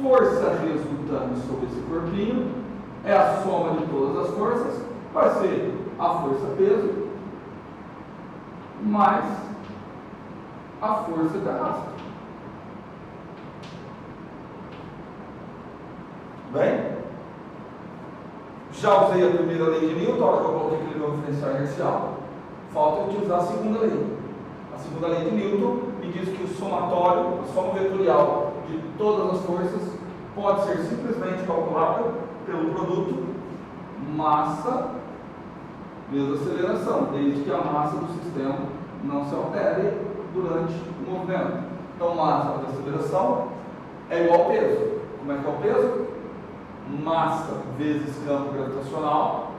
Força resultante sobre esse corpinho é a soma de todas as forças. Vai ser a força peso mais a força de arrasto. Bem? Já usei a primeira lei de Newton, a hora que eu coloquei aquele novo diferencial inercial. Falta eu utilizar a segunda lei. A segunda lei de Newton me diz que o somatório, a soma vetorial de todas as forças pode ser simplesmente calculada pelo produto massa vezes aceleração, desde que a massa do sistema não se altere durante o movimento. Então, massa vezes aceleração é igual ao peso. Como é que é o peso? Massa vezes campo gravitacional,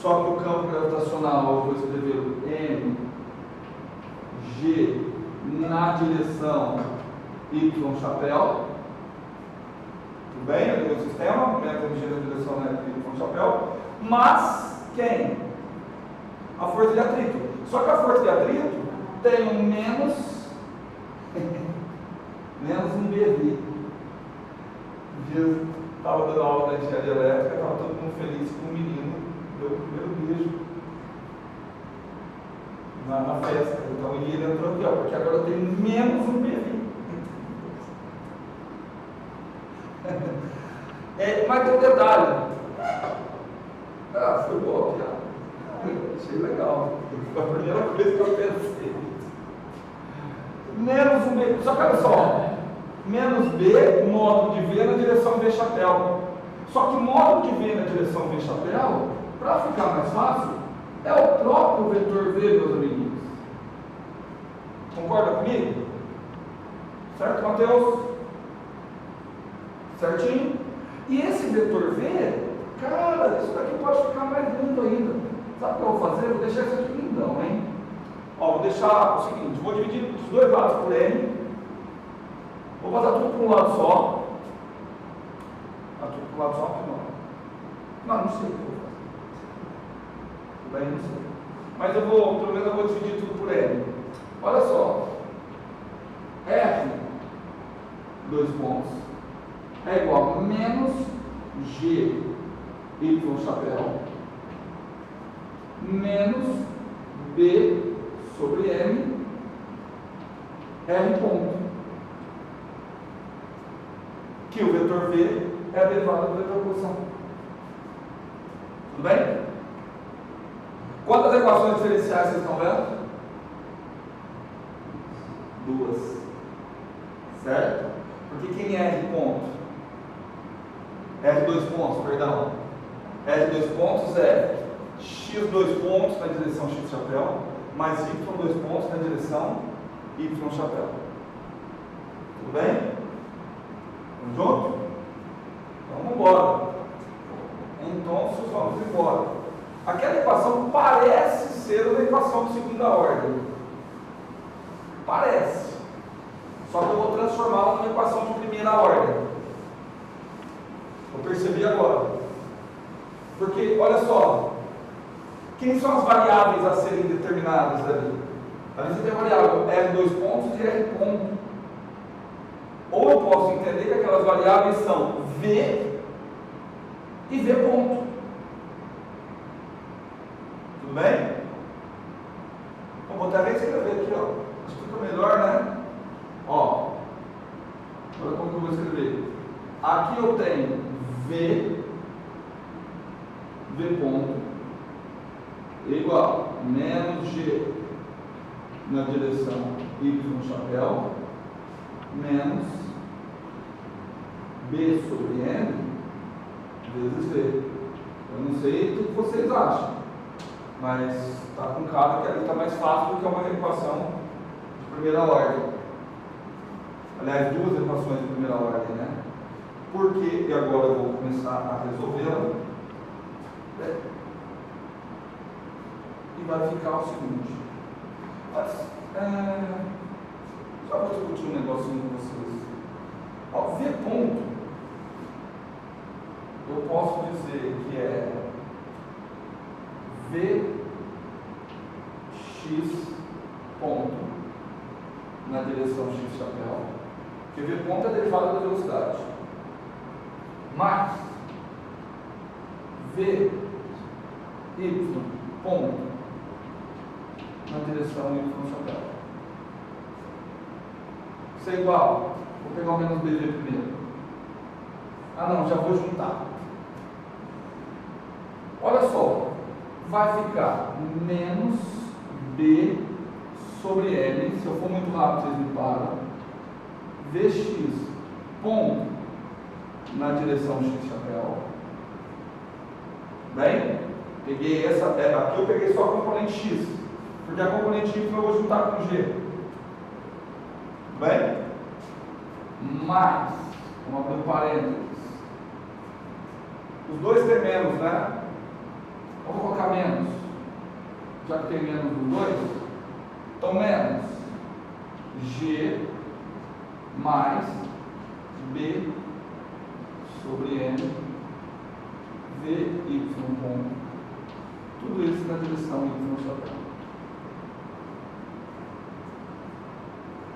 só que o campo gravitacional eu vou escrever mg na direção y chapéu. Tudo bem? Eu tenho o sistema, mg na direção y chapéu, mas quem? A força de atrito. Só que a força de atrito tem um menos um BV. Estava dando aula da engenharia elétrica, estava todo mundo feliz com o menino, deu o primeiro beijo na festa. Então ele entrou aqui, porque agora tem menos um BV. Mas tem um detalhe: Ah, foi boa, piada. Achei legal. Foi a primeira coisa que eu pensei. Menos um B. Só que olha só. Menos B, módulo de V na direção V chapéu. Só que módulo de V na direção V chapéu, para ficar mais fácil, é o próprio vetor V, meus amiguinhos. Concorda comigo? Certo, Mateus? Certinho? E esse vetor V, cara, isso daqui pode ficar mais lindo ainda. Sabe o que eu vou fazer? Vou deixar isso aqui lindão, hein? Ó, vou deixar o seguinte, vou dividir dos dois lados por N. Vou botar tudo para um lado só. Tudo para um lado só? Não sei o que eu vou fazer. Tudo bem, não sei. Mas pelo menos eu vou dividir tudo por N. Olha só. R, dois pontos, é igual a menos G, Y chapéu, menos B sobre M, R ponto. Que o vetor V é a derivada do vetor posição. Tudo bem? Quantas equações diferenciais vocês estão vendo? Duas. Certo? Porque quem é R ponto? R dois pontos, perdão. R dois pontos é X dois pontos na direção X chapéu, mais Y dois pontos na direção Y chapéu. Tudo bem? Vamos junto? Então vamos embora. Então vamos embora. Aquela equação parece ser uma equação de segunda ordem. Parece. Só que eu vou transformá-la numa equação de primeira ordem. Eu percebi agora. Porque, olha só, quem são as variáveis a serem determinadas ali? Ali você tem a variável R dois pontos e R ponto. Ou eu posso entender que aquelas variáveis são V e V ponto. Tudo bem? Então, vou até escrever aqui, ó. Acho que fica melhor, né? Ó. Olha como que eu vou escrever. Aqui eu tenho V ponto igual a menos G na direção Y chapéu menos B sobre M vezes V. Eu não sei o que vocês acham, mas está com cara que ali está mais fácil do que uma equação de primeira ordem. Aliás, duas equações de primeira ordem, né? Porque, e agora eu vou começar a resolvê-la, e vai ficar o seguinte. Só vou discutir um negocinho com vocês. Ó, V ponto, eu posso dizer que é Vx ponto na direção X chapéu, porque V ponto é a derivada da velocidade, mais V y ponto na direção Y chapéu. Isso é igual. Vou pegar o menos BV primeiro. Ah não, já vou juntar. Olha só. Vai ficar menos B sobre L. Se eu for muito rápido, vocês me param. Vx ponto na direção X chapéu. Bem? Peguei essa. Aqui eu peguei só a componente X. Porque a componente Y eu vou juntar com G. Bem? Mais, vamos abrir parênteses. Os dois têm menos, né? Vamos colocar menos. Já que tem menos dos dois. Então, menos G mais B sobre M VY ponto. Tudo isso na direção Y chapéu.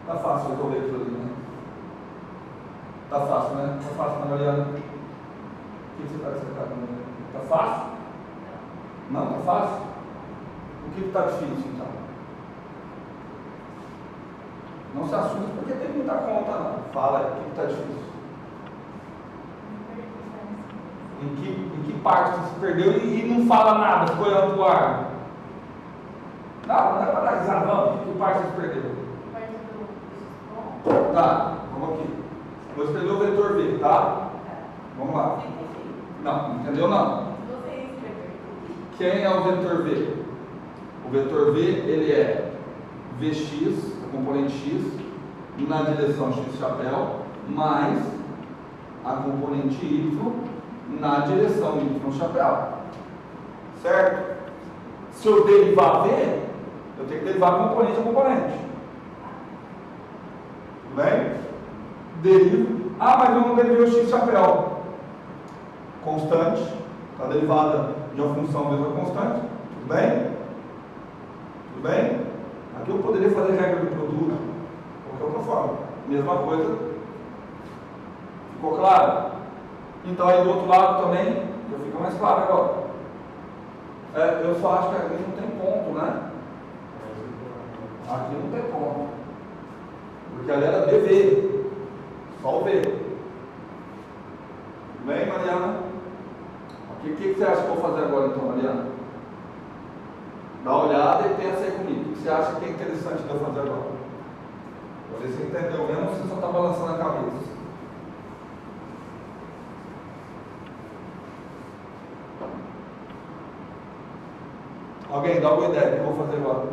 Tá fácil resolver aquilo ali, né? Tá fácil, né? Tá fácil, né, Mariana? O que você está destacando? Tá fácil? Não, tá fácil? O que está difícil, então? Não se assuste porque tem muita conta, não. Fala aí, o que está difícil? Em que parte você se perdeu e não fala nada, ficou olhando pro ar? Não é para dar risada, vamos. Em que parte você se perdeu? Tá, vamos aqui. Vou escrever o vetor V, tá? Vamos lá. Não, entendeu não? Quem é o vetor V? O vetor V, ele é Vx, o componente x, na direção x chapéu, mais a componente y na direção y chapéu. Certo? Se eu derivar V, eu tenho que derivar componente a componente. Tudo bem? Derivo. Ah, mas eu não derivei o x chapéu. Constante. Está derivada de uma função mesma constante. Tudo bem? Tudo bem? Aqui eu poderia fazer regra do produto. Qualquer outra forma. Mesma coisa. Ficou claro? Então aí do outro lado também, já fica mais claro agora. Eu só acho que aqui não tem ponto, né? Aqui não tem ponto. Porque ali era BV. Só o V. Tudo bem, Mariana? O que você acha que eu vou fazer agora então, Mariana? Dá uma olhada e pensa aí comigo. O que você acha que é interessante de eu fazer agora? Pra ver se você entendeu mesmo ou você só está balançando a cabeça. Alguém dá alguma ideia do que eu vou fazer agora?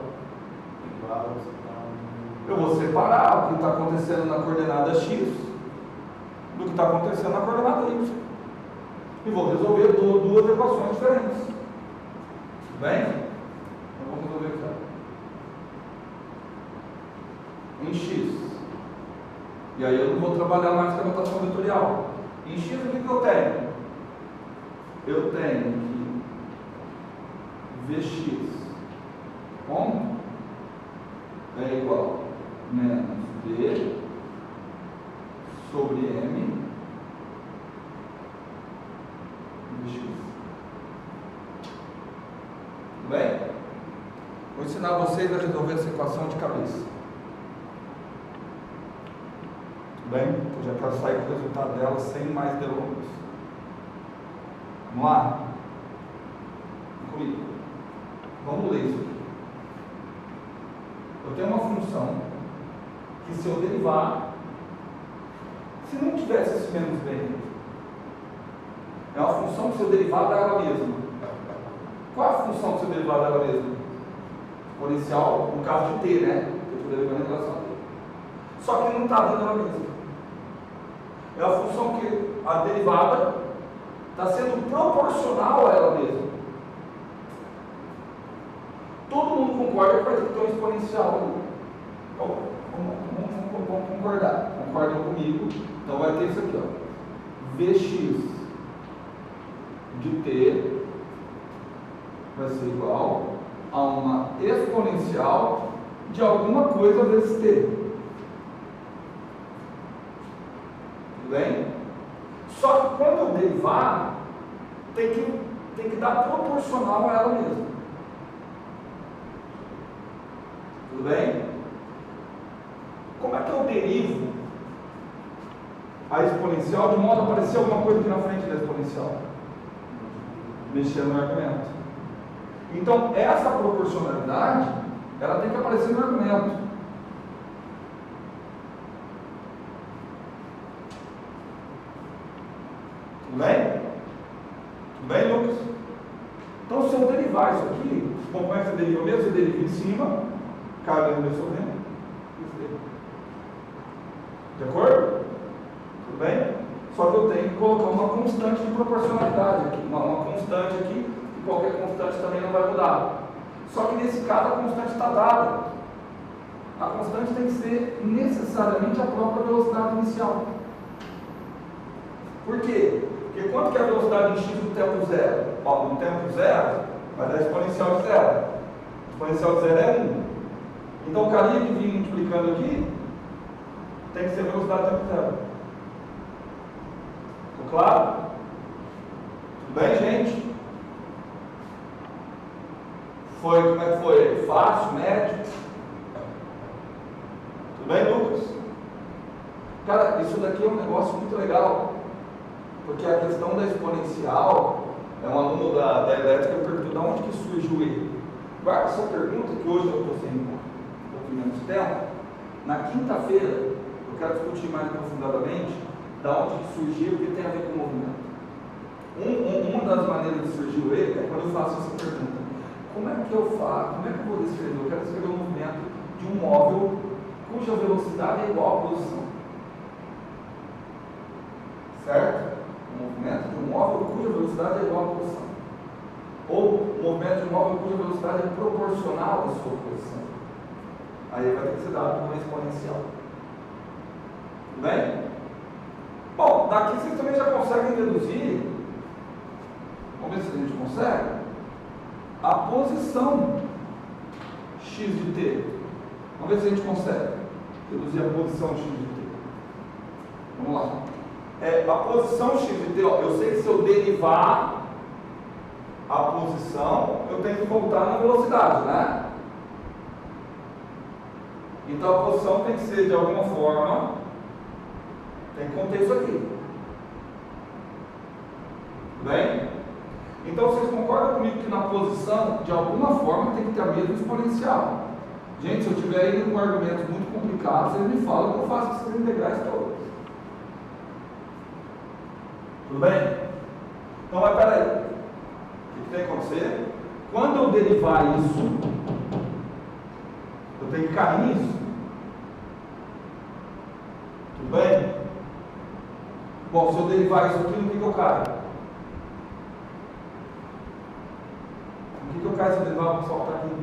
Eu vou separar o que está acontecendo na coordenada x do que está acontecendo na coordenada y. E vou resolver duas equações diferentes. Tudo bem? Eu vou resolver aqui. Em x. E aí eu não vou trabalhar mais com a notação vetorial. Em x o que eu tenho? Eu tenho que Vx ponto é igual a menos D sobre M Vx. Tudo bem? Vou ensinar vocês a resolver essa equação de cabeça. Tudo bem? Eu já quero sair com o resultado dela sem mais delongas. Vamos lá? Comigo. Vamos ler isso aqui. Eu tenho uma função que, se eu derivar, se não tivesse esse menos b, é uma função que, se eu derivar, dá ela mesma. Qual é a função que, se eu derivar, dá ela mesma? Exponencial, no caso de t, né? Eu estou derivando em relação a t. Só que não está dando ela mesma. É a função que a derivada está sendo proporcional a ela mesma. Todo mundo concorda que vai ter um exponencial ali. Então, vamos concordar. Concordam comigo? Então vai ter isso aqui, ó. Vx de t vai ser igual a uma exponencial de alguma coisa vezes t. Tudo bem? Só que quando eu derivar, tem que dar proporcional a ela mesma. Tudo bem? Como é que eu derivo a exponencial de modo a aparecer alguma coisa aqui na frente da exponencial? Mexendo no argumento. Então, essa proporcionalidade, ela tem que aparecer no argumento. Tudo bem? Tudo bem, Lucas? Então, se eu derivar isso aqui, como é que você deriva mesmo? Você deriva em cima, cai dentro desse sorvendo. De acordo? Tudo bem? Só que eu tenho que colocar uma constante de proporcionalidade aqui. Uma constante aqui, e qualquer constante também não vai mudar. Só que nesse caso a constante está dada. A constante tem que ser necessariamente a própria velocidade inicial. Por quê? Porque quanto que é a velocidade em x do tempo zero? Ó, no tempo zero vai dar exponencial de zero. Exponencial de zero é 1. Então o carinha que vem multiplicando aqui tem que ser velocidade do tempo zero. Ficou claro? Tudo bem, gente? Como é que foi? Fácil, médio? Tudo bem, Lucas? Cara, isso daqui é um negócio muito legal. Porque a questão da exponencial, é um aluno da elétrica que perguntou de onde que surge o E. Guarda essa pergunta, que hoje eu estou sem um pouquinho menos tempo. Na quinta-feira, eu quero discutir mais aprofundadamente de onde que surgiu e o que tem a ver com o movimento. Uma das maneiras de surgir o E é quando eu faço essa pergunta. Como é que eu vou descrever? Eu quero descrever o movimento de um móvel cuja velocidade é igual à posição. Certo? O movimento de um móvel cuja velocidade é igual à posição. Ou o movimento de um móvel cuja velocidade é proporcional à sua posição. Aí vai ter que ser dado por uma exponencial. Tudo bem? Bom, daqui vocês também já conseguem deduzir. Vamos ver se a gente consegue. A posição x de t. Vamos ver se a gente consegue deduzir a posição x de t. Vamos lá. A posição x de t, ó, eu sei que se eu derivar a posição, eu tenho que voltar na velocidade, né? Então a posição tem que ser de alguma forma, tem que conter isso aqui. Tudo bem? Então vocês concordam comigo que na posição, de alguma forma, tem que ter a mesma exponencial? Gente, se eu estiver indo com argumentos muito complicados, vocês me falam que eu faço essas integrais todas. Tudo bem? Então, mas peraí. O que tem que acontecer? Quando eu derivar isso, eu tenho que cair nisso. Tudo bem? Bom, se eu derivar isso aqui, no que eu caio? No que eu caio se eu derivar? Vou soltar aqui.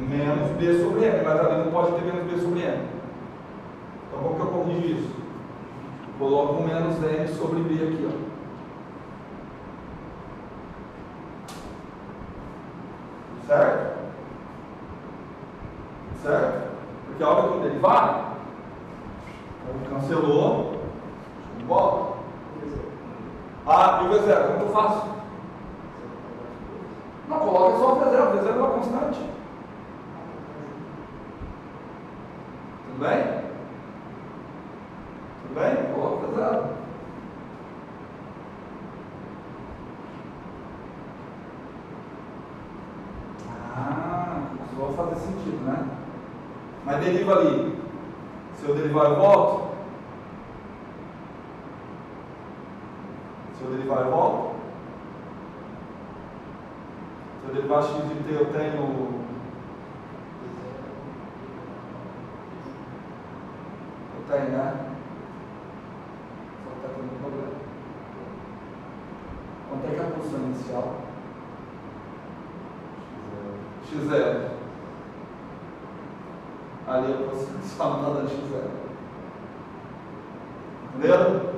Menos B sobre M, mas ali não pode ter menos B sobre M. Então, como que eu corrijo isso? Coloco um menos M sobre B aqui, ó. Certo? Certo? Porque a hora que eu derivar, cancelou, volta. Ah, e o V0, como que eu faço? Não, coloca só o V0 é uma constante. Tudo bem? Tudo bem? Coloca o V0. Isso vai fazer sentido, né? Mas deriva ali. Se eu derivar, eu volto. Se eu derivar, eu volto. Se eu derivar x de t, eu tenho. Eu tenho, né? Só que está tendo um problema. Quanto é que é a posição inicial? x0. Ali a posição inicial não está dando x0. Entendeu?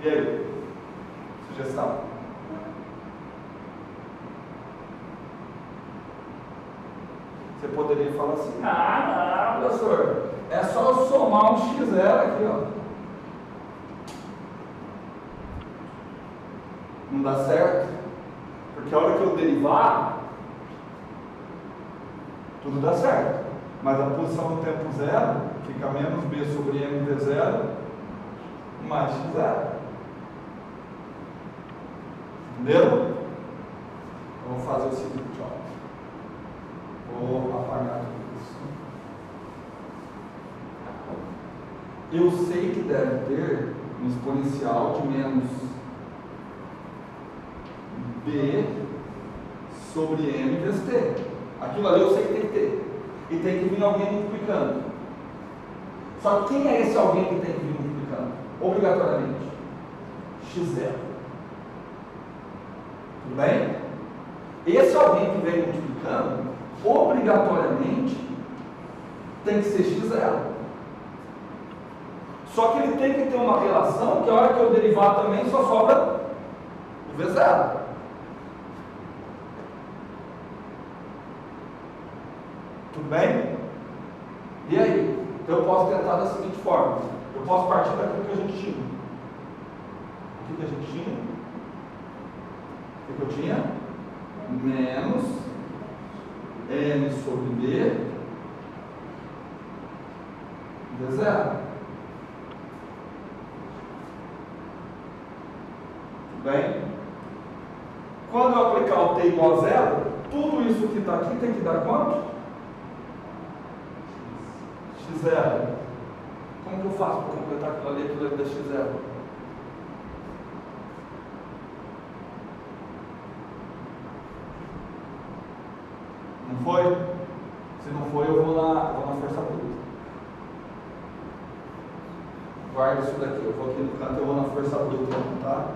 E aí? Sugestão? Você poderia falar assim: não, professor, é só eu somar um x0 aqui, ó. Não dá certo? Porque a hora que eu derivar, tudo dá certo. Mas a posição no tempo zero fica menos b sobre m v0 mais x0. Entendeu? Eu vou fazer o seguinte, ó. Vou apagar tudo isso. Eu sei que deve ter um exponencial de menos b sobre m vezes t. Aquilo ali eu sei que tem que ter. E tem que vir alguém multiplicando. Só que quem é esse alguém que tem que vir multiplicando? Obrigatoriamente. x0. Tudo bem? Esse alguém que vem multiplicando, obrigatoriamente, tem que ser x0. Só que ele tem que ter uma relação que a hora que eu derivar também só sobra o v0. Tudo bem? E aí? Então eu posso tentar da seguinte forma. Eu posso partir daquilo que a gente tinha. O que a gente tinha? O que eu tinha? Menos m sobre b v0. Bem? Quando eu aplicar o t igual a zero, tudo isso que está aqui tem que dar quanto? x0. Como que eu faço para completar aquilo ali da x0? Não foi? Se não foi, eu vou na força bruta. Guarda isso daqui, eu vou aqui no canto, eu vou na força bruta, tá?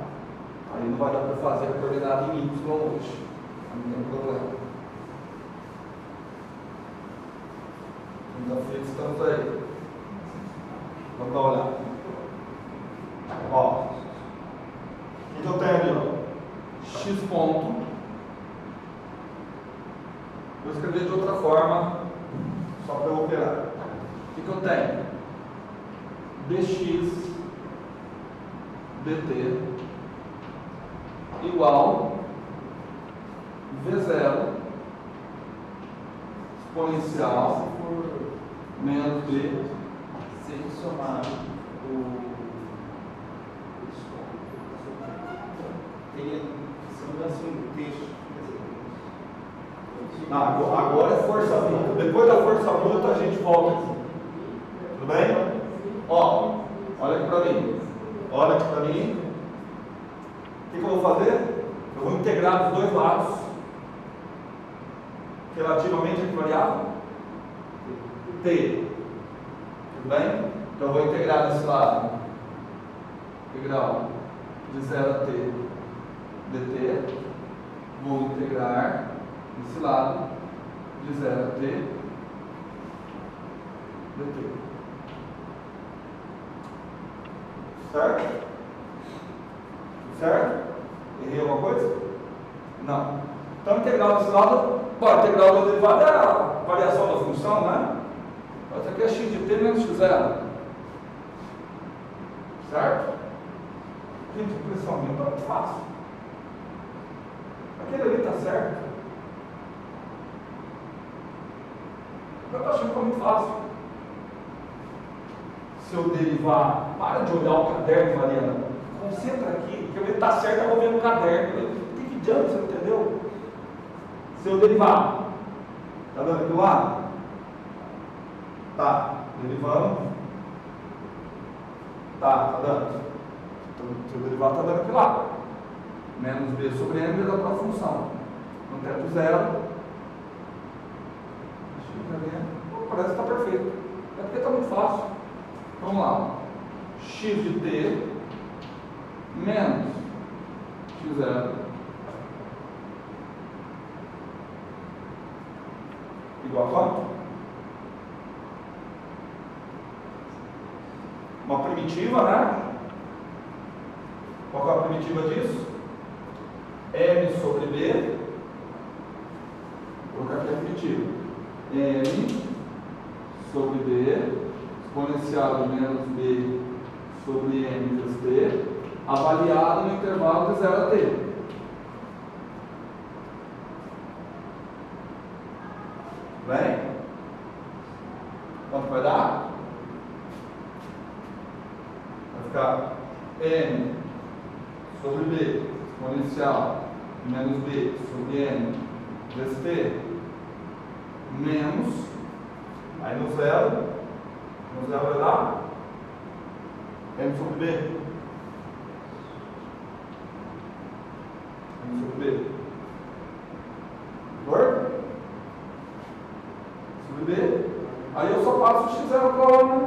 Aí não vai dar para fazer a coordenada em y hoje. Não tem problema. Quinta-feira estamos aí. Vamos dar uma olhada. Ó. O que eu tenho ali? Ó? X ponto. Vou escrever de outra forma, só para eu operar. O que eu tenho? dx dt igual v0 exponencial menos b. Se a gente somar teria se assim o texto. Não, agora é força bruta. Depois da força bruta a gente volta aqui. Tudo bem? Ó, olha aqui para mim. Olha aqui para mim. O que eu vou fazer? Eu vou integrar dos dois lados. Relativamente a que variável? T. Tudo bem? Então eu vou integrar desse lado. Integral de 0 a t dt. Vou integrar desse lado de 0 a t dt. Certo? Certo? Errei alguma coisa? Não. Então, integral desse lado, a integral da derivada é a variação da função, né? Isso aqui é x de t menos x0. Certo? Gente, impressão minha está muito fácil. Aquele ali está certo. Eu estou achando que está muito fácil. Se eu derivar, para de olhar o caderno, Mariana. Concentra aqui, porque ele está certo, eu vou ver no caderno. O que adianta, você entendeu? Se eu derivar, está dando aquilo lá? Tá, derivando. Tá dando. Então, se eu derivar, está dando aquilo lá. Menos b sobre m vezes a própria função. No teto zero. Parece que está perfeito. É porque está muito fácil. Vamos lá. X de t menos x0 igual a quanto? Uma primitiva, né? Qual é a primitiva disso? M sobre B. Vou colocar aqui a primitiva. M sobre B exponencial de menos B sobre M vezes T, avaliado no intervalo de 0 a T. Bem? Quanto vai dar? Vai ficar M sobre B exponencial de menos B sobre M vezes T menos, aí no zero vai dar M sobre B. M sobre B. Concordo? Sobre B. Aí eu só passo o x0 para lá, né?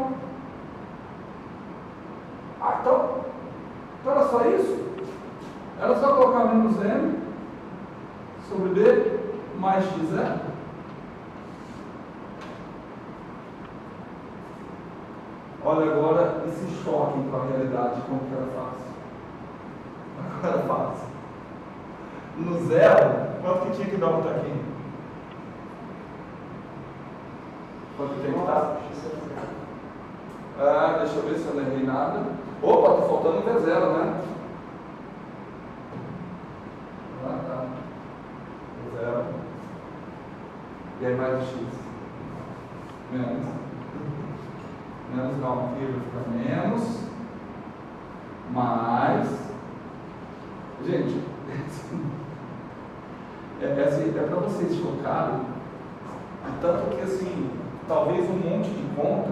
Ah, então era só isso? Era só colocar menos M sobre B mais x0? Olha agora esse choque com a realidade, como que era fácil. Como era fácil. No zero, quanto que tinha que dar um taquinho? Quanto tem que dar? Ah, deixa eu ver se eu não errei nada. Opa, está faltando um V0, né? Ah, tá. V0. E aí mais o X. Menos. Menos não, aqui vai ficar menos. Mais. Gente, é para vocês chocarem, tanto que assim, talvez um monte de conta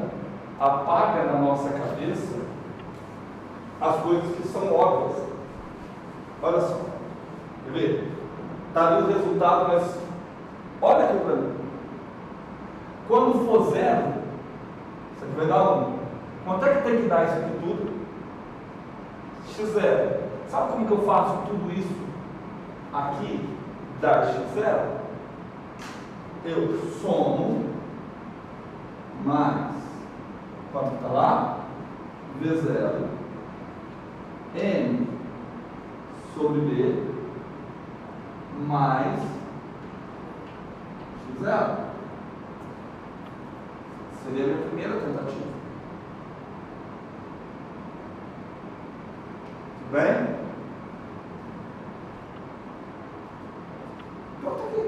apaga na nossa cabeça as coisas que são óbvias. Olha só, quer ver? Está ali o resultado, mas olha aqui para mim. Quando for zero, isso aqui vai dar 1. Quanto é que tem que dar isso aqui tudo? X0. Sabe como que eu faço tudo isso aqui? Dar X0? Eu somo mais, quanto está lá? V0 M sobre B mais X0. Seria a minha primeira tentativa. Tudo bem? Pronto aqui.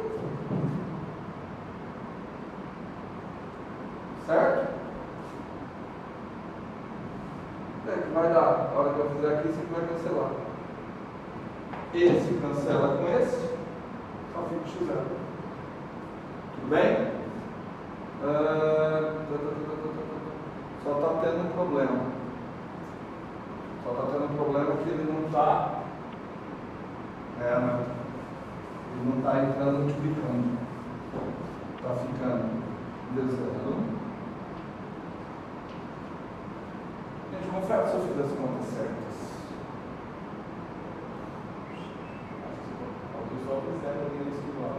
Certo? Que vai dar, a hora que eu fizer aqui, isso aqui vai cancelar. Esse cancela com esse, só fica X0. Tudo bem? Só está tendo um problema. Só está tendo um problema que ele não está. Ele não está entrando multiplicando. Está ficando D0. Gente, confere se eu fiz as contas certas. O pessoal percebe ali nesse igual.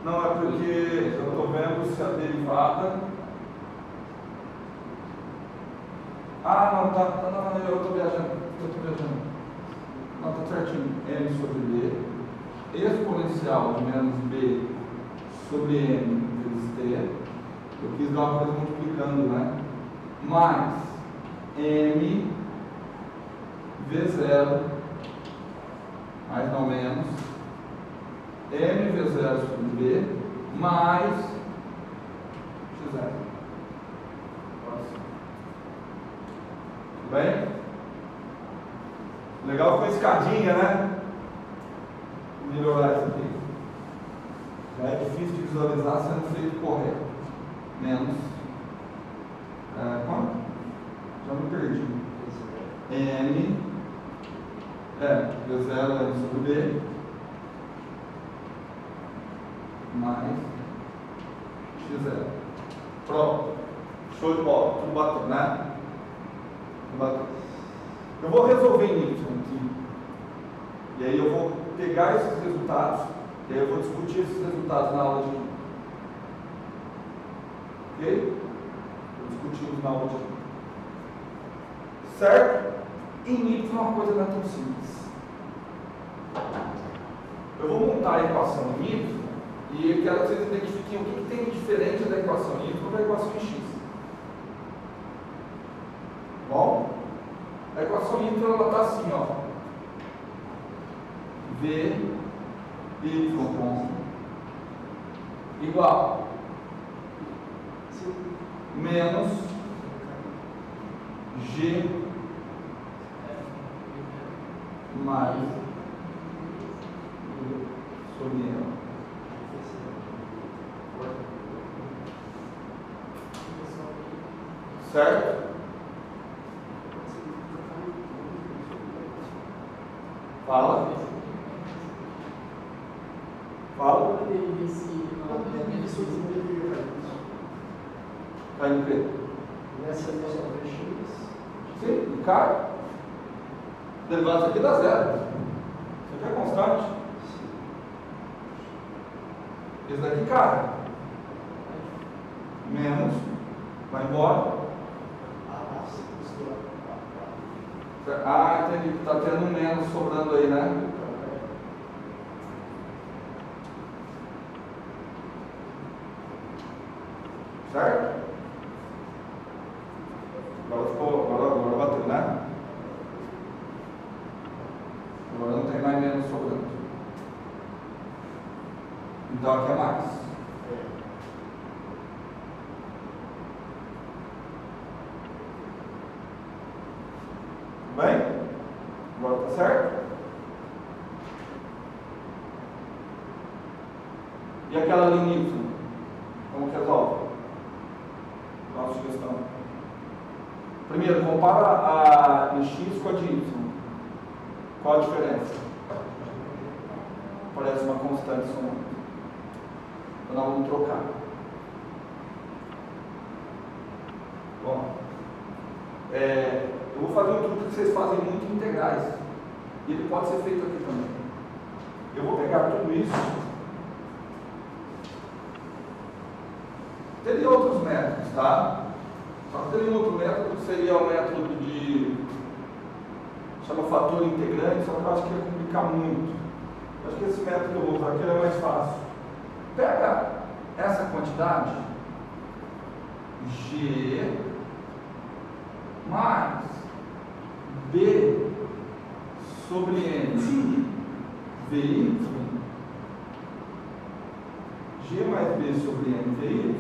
Não, é porque eu estou vendo se a derivada. Ah, não, tá, não, eu estou viajando. Não, está certinho. M sobre B. Exponencial de menos B sobre M vezes T. Eu quis dar uma coisa multiplicando, né? Mais M V0 mais não menos M V0 sobre B mais X0. Tudo bem? Legal com a escadinha, né? Melhorar isso aqui. Já é difícil de visualizar sendo feito correto. Menos. Quanto? Já me perdi. N. V0 M sobre B. Mais X0. Pronto. Show de bola. Tudo bateu, né? Tudo bateu. Eu vou resolver em Y aqui. E aí eu vou pegar esses resultados. E aí eu vou discutir esses resultados na aula de química. Ok? Discutimos na aula de química. Certo? Em Y uma coisa não é tão simples. Eu vou montar a equação em Y e eu quero que vocês identifiquem o que tem de diferente da equação em Y da equação em X. Bom? A equação em Y ela está assim, ó. V Y igual menos G mais sobre M. Certo? Fala. Fala. Cai no quê? Nessa equação X. Sim, cai. Derivado aqui dá zero. Isso aqui é constante. Esse daqui cai. Menos. Vai embora. Ah, entendi. Está tendo um menos sobrando aí, né? Certo? Agora bateu, né? Agora não tem mais menos sobrando. Então aqui é mais. Tudo bem? Agora tá certo? E aquela linha Y? Como que resolve? Nossa sugestão. Primeiro, compara a de X com a de Y. Qual a diferença? Parece uma constante somando. Então nós vamos trocar. Bom, eu vou fazer um truque que vocês fazem muito em integrais. E ele pode ser feito aqui também. Eu vou pegar tudo isso. Teria outros métodos, tá? Só que teria um outro método que seria o método de... chama fator integrante, só que eu acho que ia complicar muito. Eu acho que esse método que eu vou usar aqui é mais fácil. Pega essa quantidade, G mais B sobre N VY, G mais B sobre N VY,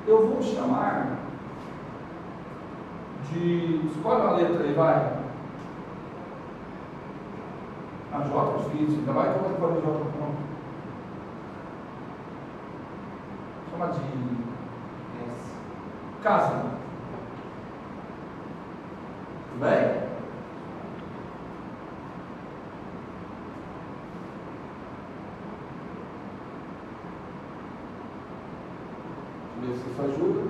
eu vou chamar de... escolhe uma letra aí, vai. A J é difícil, ainda vai que eu vou fazer J com. Chama de S. Casa. Tudo bem? Deixa eu ver se isso ajuda.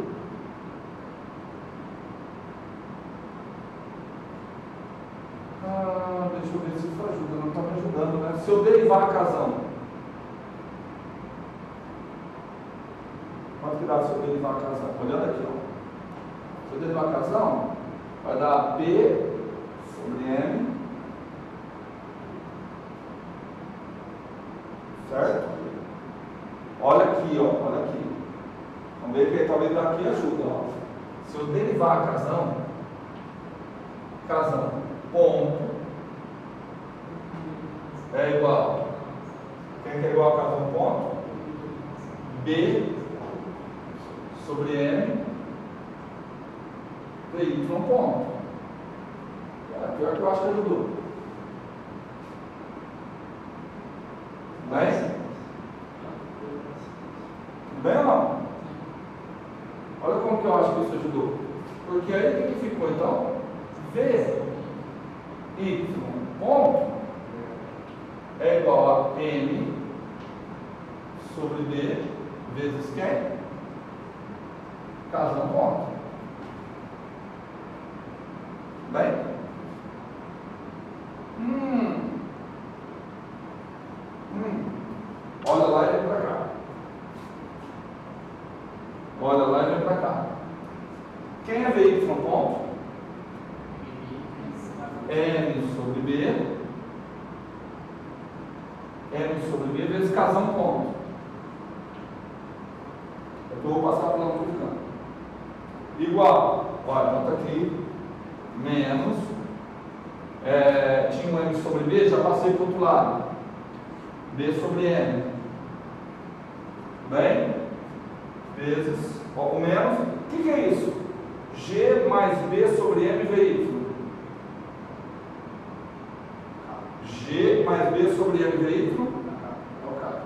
Deixa eu ver se isso ajuda. Não está me ajudando, né? Se eu derivar a casão, quanto que dá se eu derivar a casão? Olhando aqui, ó. Se eu derivar a casão, vai dar P sobre M, certo? Olha aqui, ó. Olha aqui. Vamos ver que talvez daqui ajuda, ó. Se eu derivar a casão, ponto, é igual. Quem que é igual a casão ponto? B sobre M VY ponto. Pior que eu acho que ajudou. Bem? Bem ou não? Olha como que eu acho que isso ajudou. Porque aí o que ficou então? V Y ponto é igual a M sobre B vezes quem? Casão ponto. Bem? Olha lá e vem para cá. Olha lá e vem para cá. Quem é VY ponto? M sobre B. M sobre B vezes casão ponto. Eu vou passar para o outro canto. Igual. Olha, então está aqui. Menos. Tinha um M sobre B, já passei para o outro lado. B sobre M. Bem? Vezes. O menos. O que é isso? G mais B sobre M VY. G mais B sobre M VY. É o cara.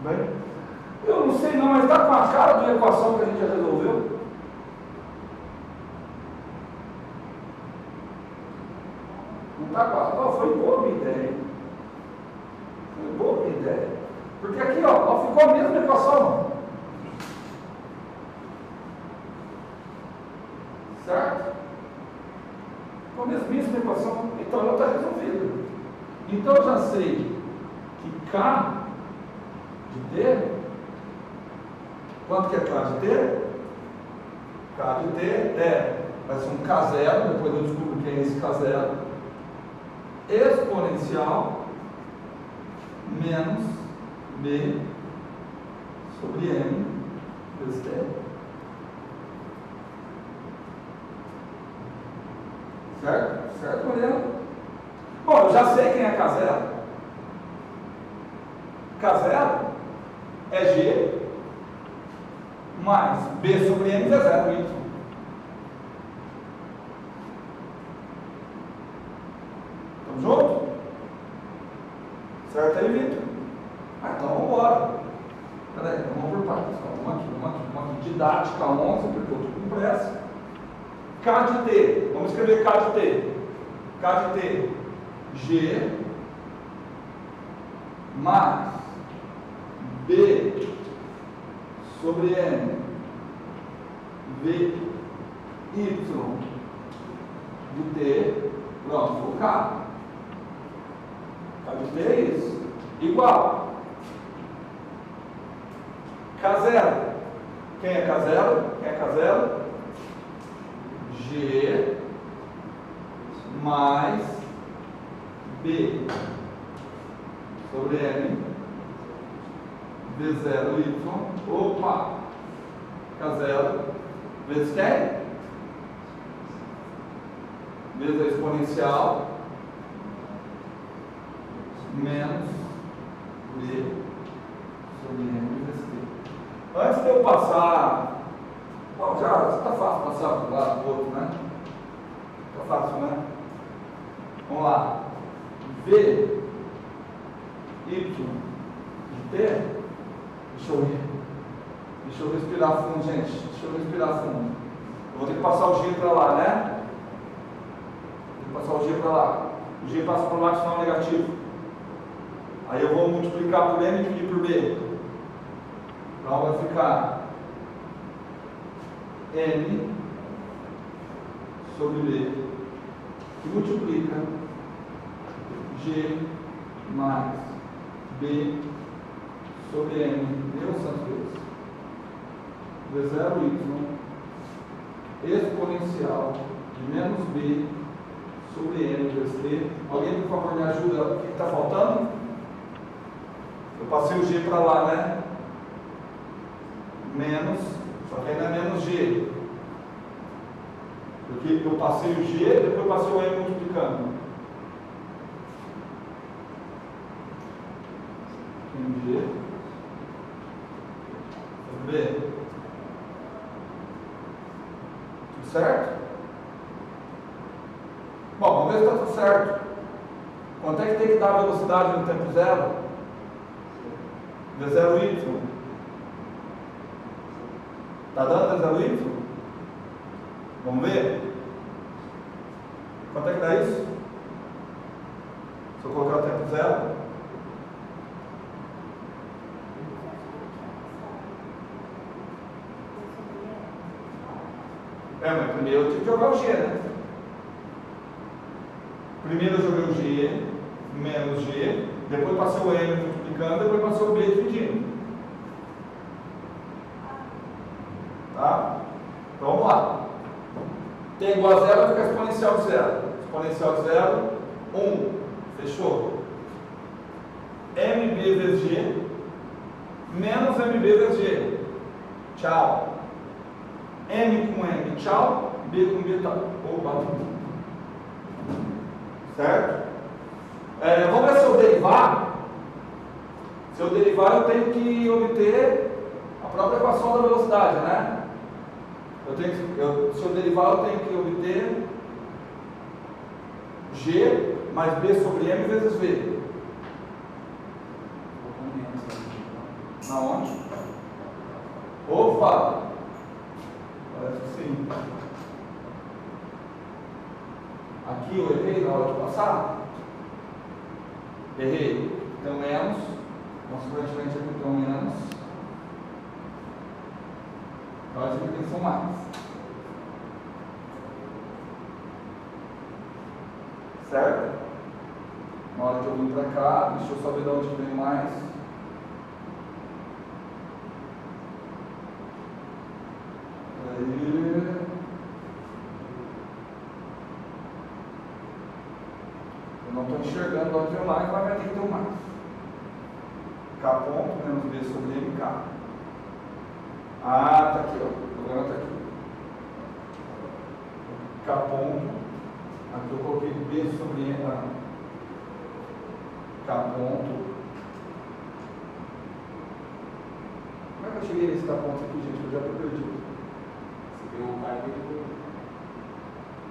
Bem? Eu não sei não, mas está com a cara da equação que a gente já resolveu. Não está com a... Oh, foi boa minha ideia. Foi boa minha ideia. Porque aqui, ó ficou a mesma equação. Certo? Ficou a mesma equação. Então ela está resolvida. Então eu já sei que K de T, quanto que é K de T? K de T vai ser um K0, depois eu descubro quem é esse K0, exponencial menos B sobre M vezes T. Certo? Certo, Mariana? Bom, eu já sei quem é K0. K0 é G mais B sobre M vezes 0, Y. Então Estamos juntos? Certo aí, Vitor? Então vamos embora. Peraí, então vamos por partes. Vamos aqui. Didática 11, porque eu estou com pressa. K de T. Vamos escrever K de T. K de T. G mais B sobre M V Y de T. Pronto, vou K. K de T é isso. Igual. K0. Quem é K0? Quem é K0? G mais B sobre M V0Y. Opa! K0 vezes quem? Vezes a exponencial menos B sobre M vezes T. Antes de eu passar, bom, já está fácil passar para um lado para o outro, né? Está fácil, né? Vamos lá. V Y de T. Deixa eu respirar fundo, gente. Deixa eu respirar fundo. Eu vou ter que passar o G para lá, né? Vou passar o G para lá. O G passa para lá, sinal negativo. Aí eu vou multiplicar por M e dividir por B. Então vai ficar M sobre B, que multiplica G mais B sobre M, Deus santo Deus, V0Y exponencial de menos B sobre M vezes T. Alguém, por favor, me ajuda? O que está faltando? Eu passei o G para lá, né? Menos, só que ainda é menos G. Porque eu passei o G, depois passei o M multiplicando. G B. Tudo certo? Bom, vamos ver se está tudo certo. Quanto é que tem que dar a velocidade no tempo zero? V0Y. Está dando V0Y? Vamos ver? Quanto é que dá isso? Se eu colocar o tempo zero? Mas primeiro eu tive que jogar o G, né? Primeiro eu joguei o G, menos G, depois passei o M multiplicando, depois passei o B dividindo. Tá? Então vamos lá. T igual a zero, fica exponencial de zero. Exponencial de zero, 1. Fechou? MB vezes G, menos MB vezes G. Tchau. M com M, tchau. B com B, tá. Opa. Certo? Vamos ver se eu derivar. Se eu derivar, eu tenho que obter a própria equação da velocidade, né? Se eu derivar, eu tenho que obter G mais B sobre M vezes V. Na onde? Opa! Parece que sim. Aqui eu errei na hora de passar? Errei. Então menos. Consequentemente aqui então menos. Então essa aqui tem que ser mais. Certo? Na hora que eu vim para cá, deixa eu saber de onde vem mais. Aí. Eu não estou enxergando de onde vem mais, mas vai ter que ter um mais. K ponto menos B sobre MK. Ah, tá aqui, ó. O problema tá aqui. K ponto. Aqui eu coloquei B sobre M. K ponto. Como é que eu cheguei nesse K ponto aqui, gente? Eu já estou perdido. Você viu o cara que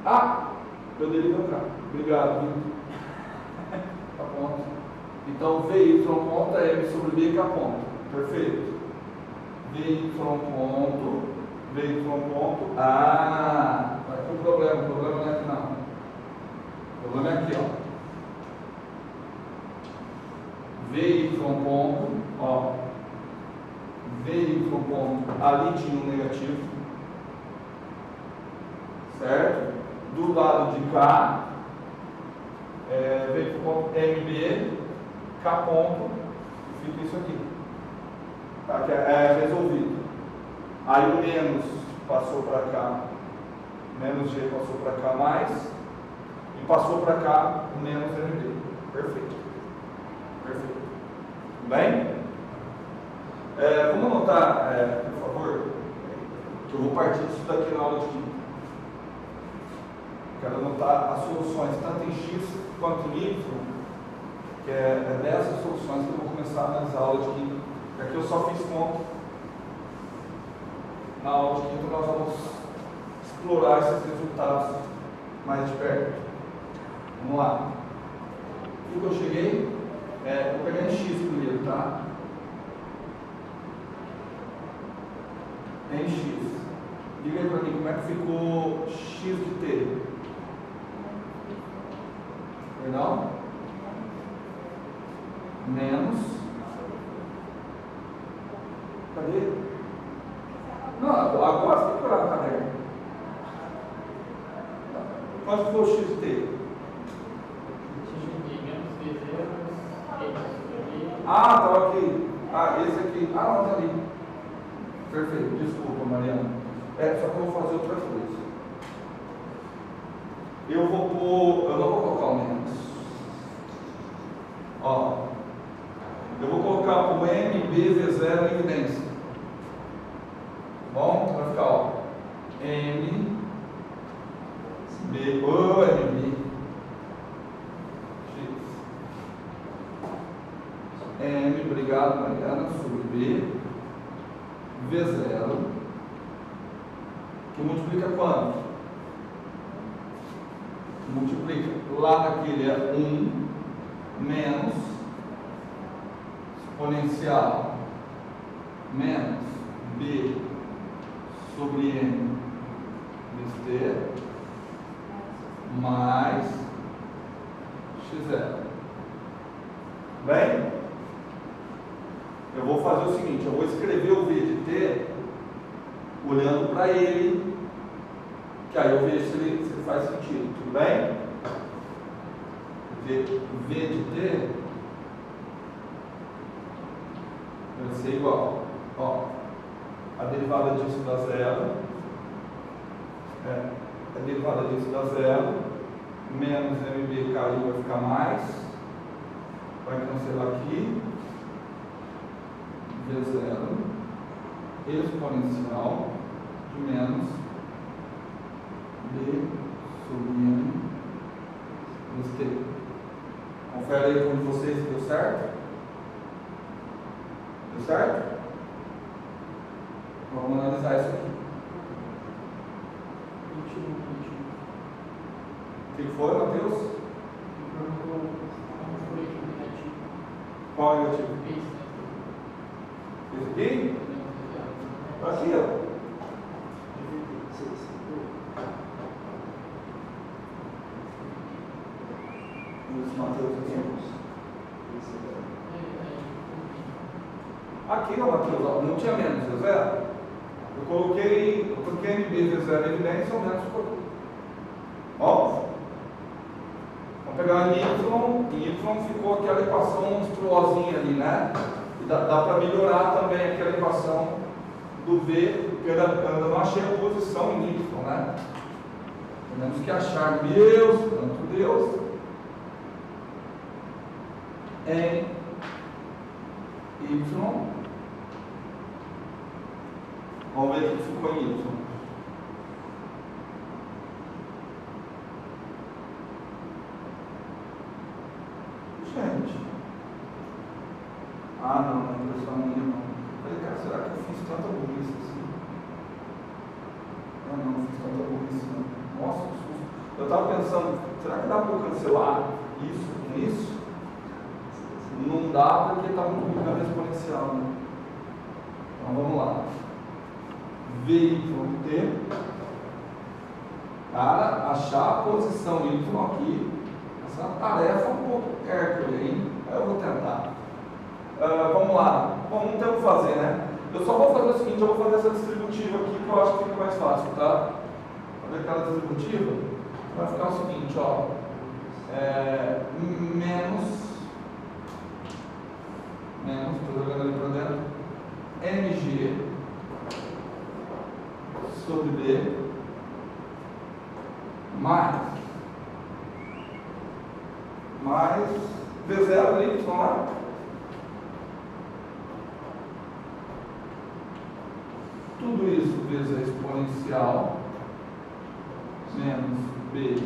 Ah! Eu derivo K. Obrigado, Vitor. Então, VY ponto é M sobre BK ponto. Perfeito. VY ponto. Ah, vai ter um problema. O problema não é aqui não. O problema é aqui, ó. VY ponto, ó. VY ponto, ali tinha um negativo. Certo? Do lado de cá, VY ponto MB, K ponto, fica isso aqui. Tá? Que é resolvido. Aí o menos passou para cá, menos G passou para cá mais, e passou para cá o menos MB. Perfeito. Perfeito. Tudo bem? Vamos anotar, por favor, que eu vou partir disso daqui na aula de química. Quero anotar as soluções, tanto em X quanto em Y, que é dessas soluções que eu vou começar a analisar a aula de química. Aqui eu só fiz ponto. Na aula de química nós vamos explorar esses resultados mais de perto. Vamos lá. O que eu cheguei, vou pegar em X primeiro, tá? Em X. Diga aí para mim como é que ficou X de T. Perdão? Menos. Cadê? Não, agora você tem que olhar no caderno. Quanto foi o X de T? Ah, estava aqui. Ah, esse aqui. Ah, não, está ali. Perfeito. Desculpa, Mariana. Só que eu vou fazer outra coisa. Eu não vou colocar o menos. Ó. Eu vou colocar o MBV0 em evidência. Bom? Vai ficar, ó. MB. M, obrigado, Mariana, sobre B, V0, que multiplica quanto? Multiplica, lá naquele é 1, menos, exponencial, menos B sobre M, vezes T, mais x0. Bem? Eu vou fazer o seguinte, eu vou escrever o V de T olhando para ele, que aí eu vejo se ele faz sentido, tudo bem? V de T vai ser igual, ó, a derivada disso dá zero, a derivada disso dá zero, menos MB caiu, vai ficar mais, vai cancelar aqui, V0 exponencial de menos B sobre M vezes T. Confere aí com vocês se deu certo? Deu certo? Vamos analisar isso aqui. O que foi, Matheus? Qual é o negativo? Esse aqui? Aqui, ó. Esse Matheus aqui, ó, Matheus, ó, não tinha menos, é zero. Eu coloquei MB vezes zero evidência, ou menos ficou. Ó. Vamos pegar em Y ficou aquela equação monstruosinha ali, né? Dá para melhorar também aquela equação do V, porque eu ainda não achei a posição em Y, né? Temos que achar Deus, tanto Deus, em Y. Vamos ver o que ficou em Y. Gente. Ah, não, não é impressão minha, não. Falei, cara, será que eu fiz tanta burrice assim? Não fiz tanta burrice, não. Nossa, que susto. Eu estava pensando, será que dá para eu cancelar isso com isso? não dá porque está multiplicando exponencial, né? Então vamos lá. VYT. Cara, achar a posição Y aqui, essa é uma tarefa um pouco hércules, hein? Eu vou tentar. Vamos lá. Bom, não tem o que fazer, né? Eu só vou fazer o seguinte, eu vou fazer essa distributiva aqui que eu acho que fica mais fácil, tá? Vou ver aquela distributiva, vai ficar o seguinte, ó. Menos, estou jogando ali para dentro, MG sobre B mais V0 ali, vamos lá. Tudo isso vezes a exponencial menos B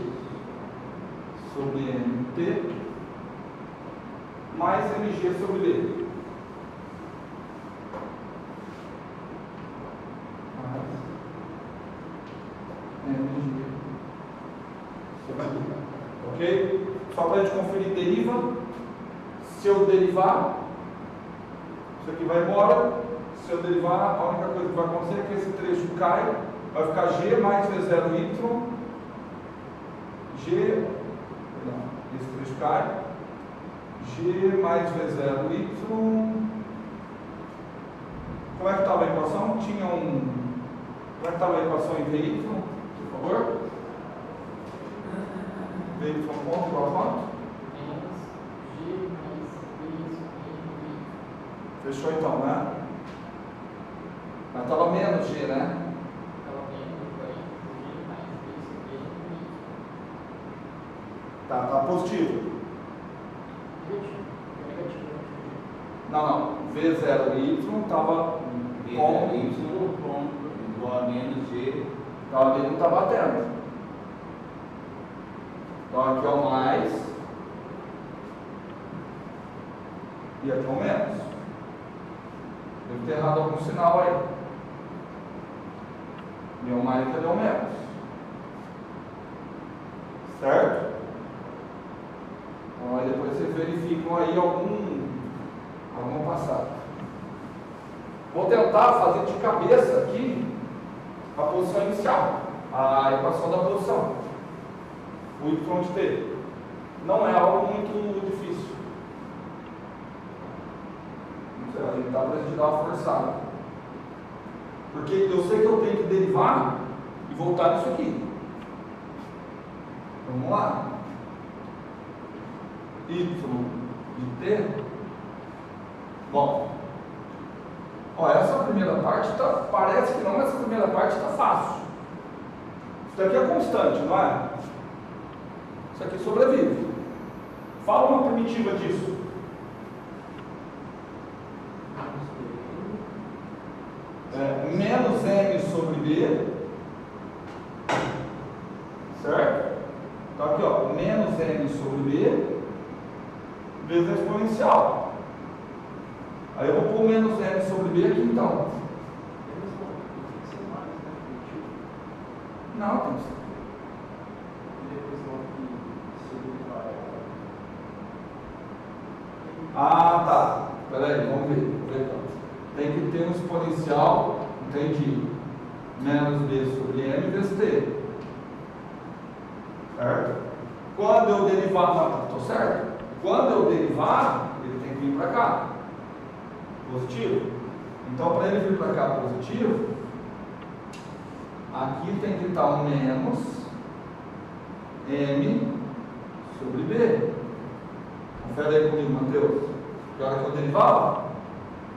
sobre MT mais MG sobre B. Mais MG sobre B. Ok? Só para a gente conferir, deriva. Se eu derivar, isso aqui vai embora. Se eu derivar, a única coisa que vai acontecer é que esse trecho cai, vai ficar G mais V0Y, esse trecho cai, G mais V0Y, como é que estava a equação? Como é que estava a equação em VY, por favor? VY ponto igual a quanto? Fechou então, né? Mas estava menos G, né? Tá positivo. Não. V0Y estava V0Y igual a menos G. Então ali não está batendo. Então aqui é o mais. E aqui é o menos. Deve ter errado algum sinal aí. Deu mais que deu menos. Certo? Então aí depois vocês verificam aí alguma passada. Vou tentar fazer de cabeça aqui a posição inicial, a equação da posição, o y de t. Não é algo muito difícil. A gente dá para a gente dar uma forçada. Porque eu sei que eu tenho que derivar e voltar nisso aqui. Vamos lá. Y de t. Bom, ó, essa primeira parte parece que não, mas essa primeira parte está fácil. Isso daqui é constante, não é? Isso aqui sobrevive. Fala uma primitiva disso. Menos M sobre B, certo? Então aqui, ó, menos M sobre B vezes a exponencial. Aí eu vou pôr menos M sobre B aqui então. Não, tem que ser. Ah, tá. Peraí, vamos ver. Tem que ter um exponencial, entendi, menos B sobre M vezes T. Certo? Quando eu derivar, estou certo? Quando eu derivar, ele tem que vir para cá. Positivo. Então, para ele vir para cá positivo, aqui tem que estar um menos M sobre B. Confere aí comigo, Mateus. Que hora que eu derivava?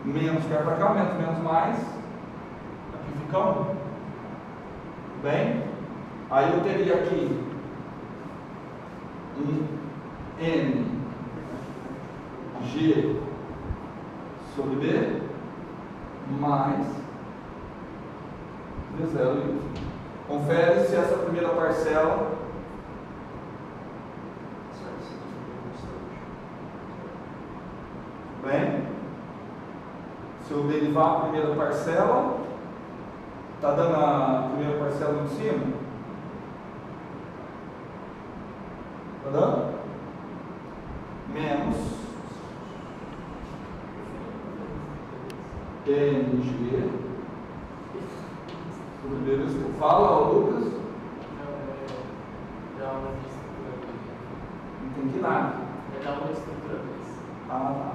Menos quer para cá, menos mais. Aqui fica 1. Bem? Aí eu teria aqui um N G sobre B mais V0Y. Confere se essa primeira parcela bem. Se eu derivar a primeira parcela, está dando a primeira parcela em cima? Está dando? Menos MG. Primeiro, fala, Lucas. Dá uma estrutura dele. Não entendi nada. Dá uma estrutura dele. Ah, tá.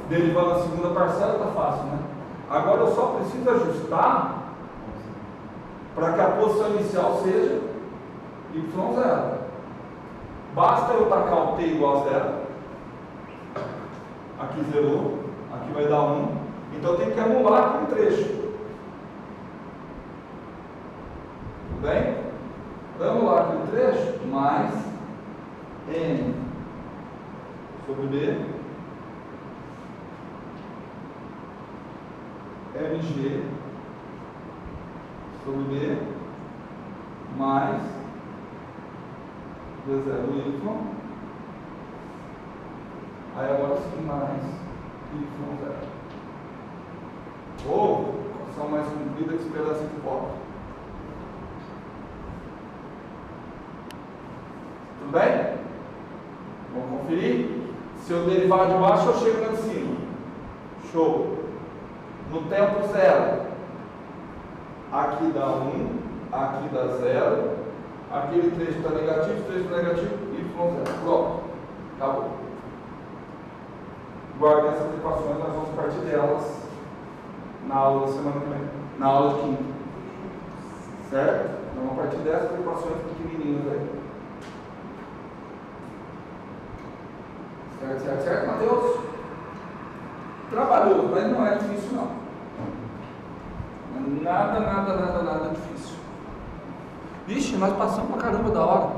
Derivando a segunda parcela, tá fácil, né? Agora eu só preciso ajustar para que a posição inicial seja y0. Basta eu tacar o t igual a 0. Aqui zerou. Aqui vai dar 1. Então eu tenho que anular aquele trecho. Tudo bem? Para anular aquele trecho, mais n sobre b mg sobre b mais d0y. Aí agora sim mais y0. Ou equação mais comprida que esse pedacinho de foto. Tudo bem? Vamos conferir? Se eu derivar de baixo, eu chego lá de cima. Show. No tempo 0, aqui dá 1, aqui dá 0, aquele trecho está negativo, trecho está negativo, y0. Pronto. Acabou. Guardem essas equações, nós vamos partir delas na aula da semana que vem, na aula de quinta. Certo? Então vamos partir dessas equações pequenininhas aí. Certo, Matheus? Trabalhoso, mas não é difícil não. Nada difícil. Vixe, nós passamos pra caramba da hora.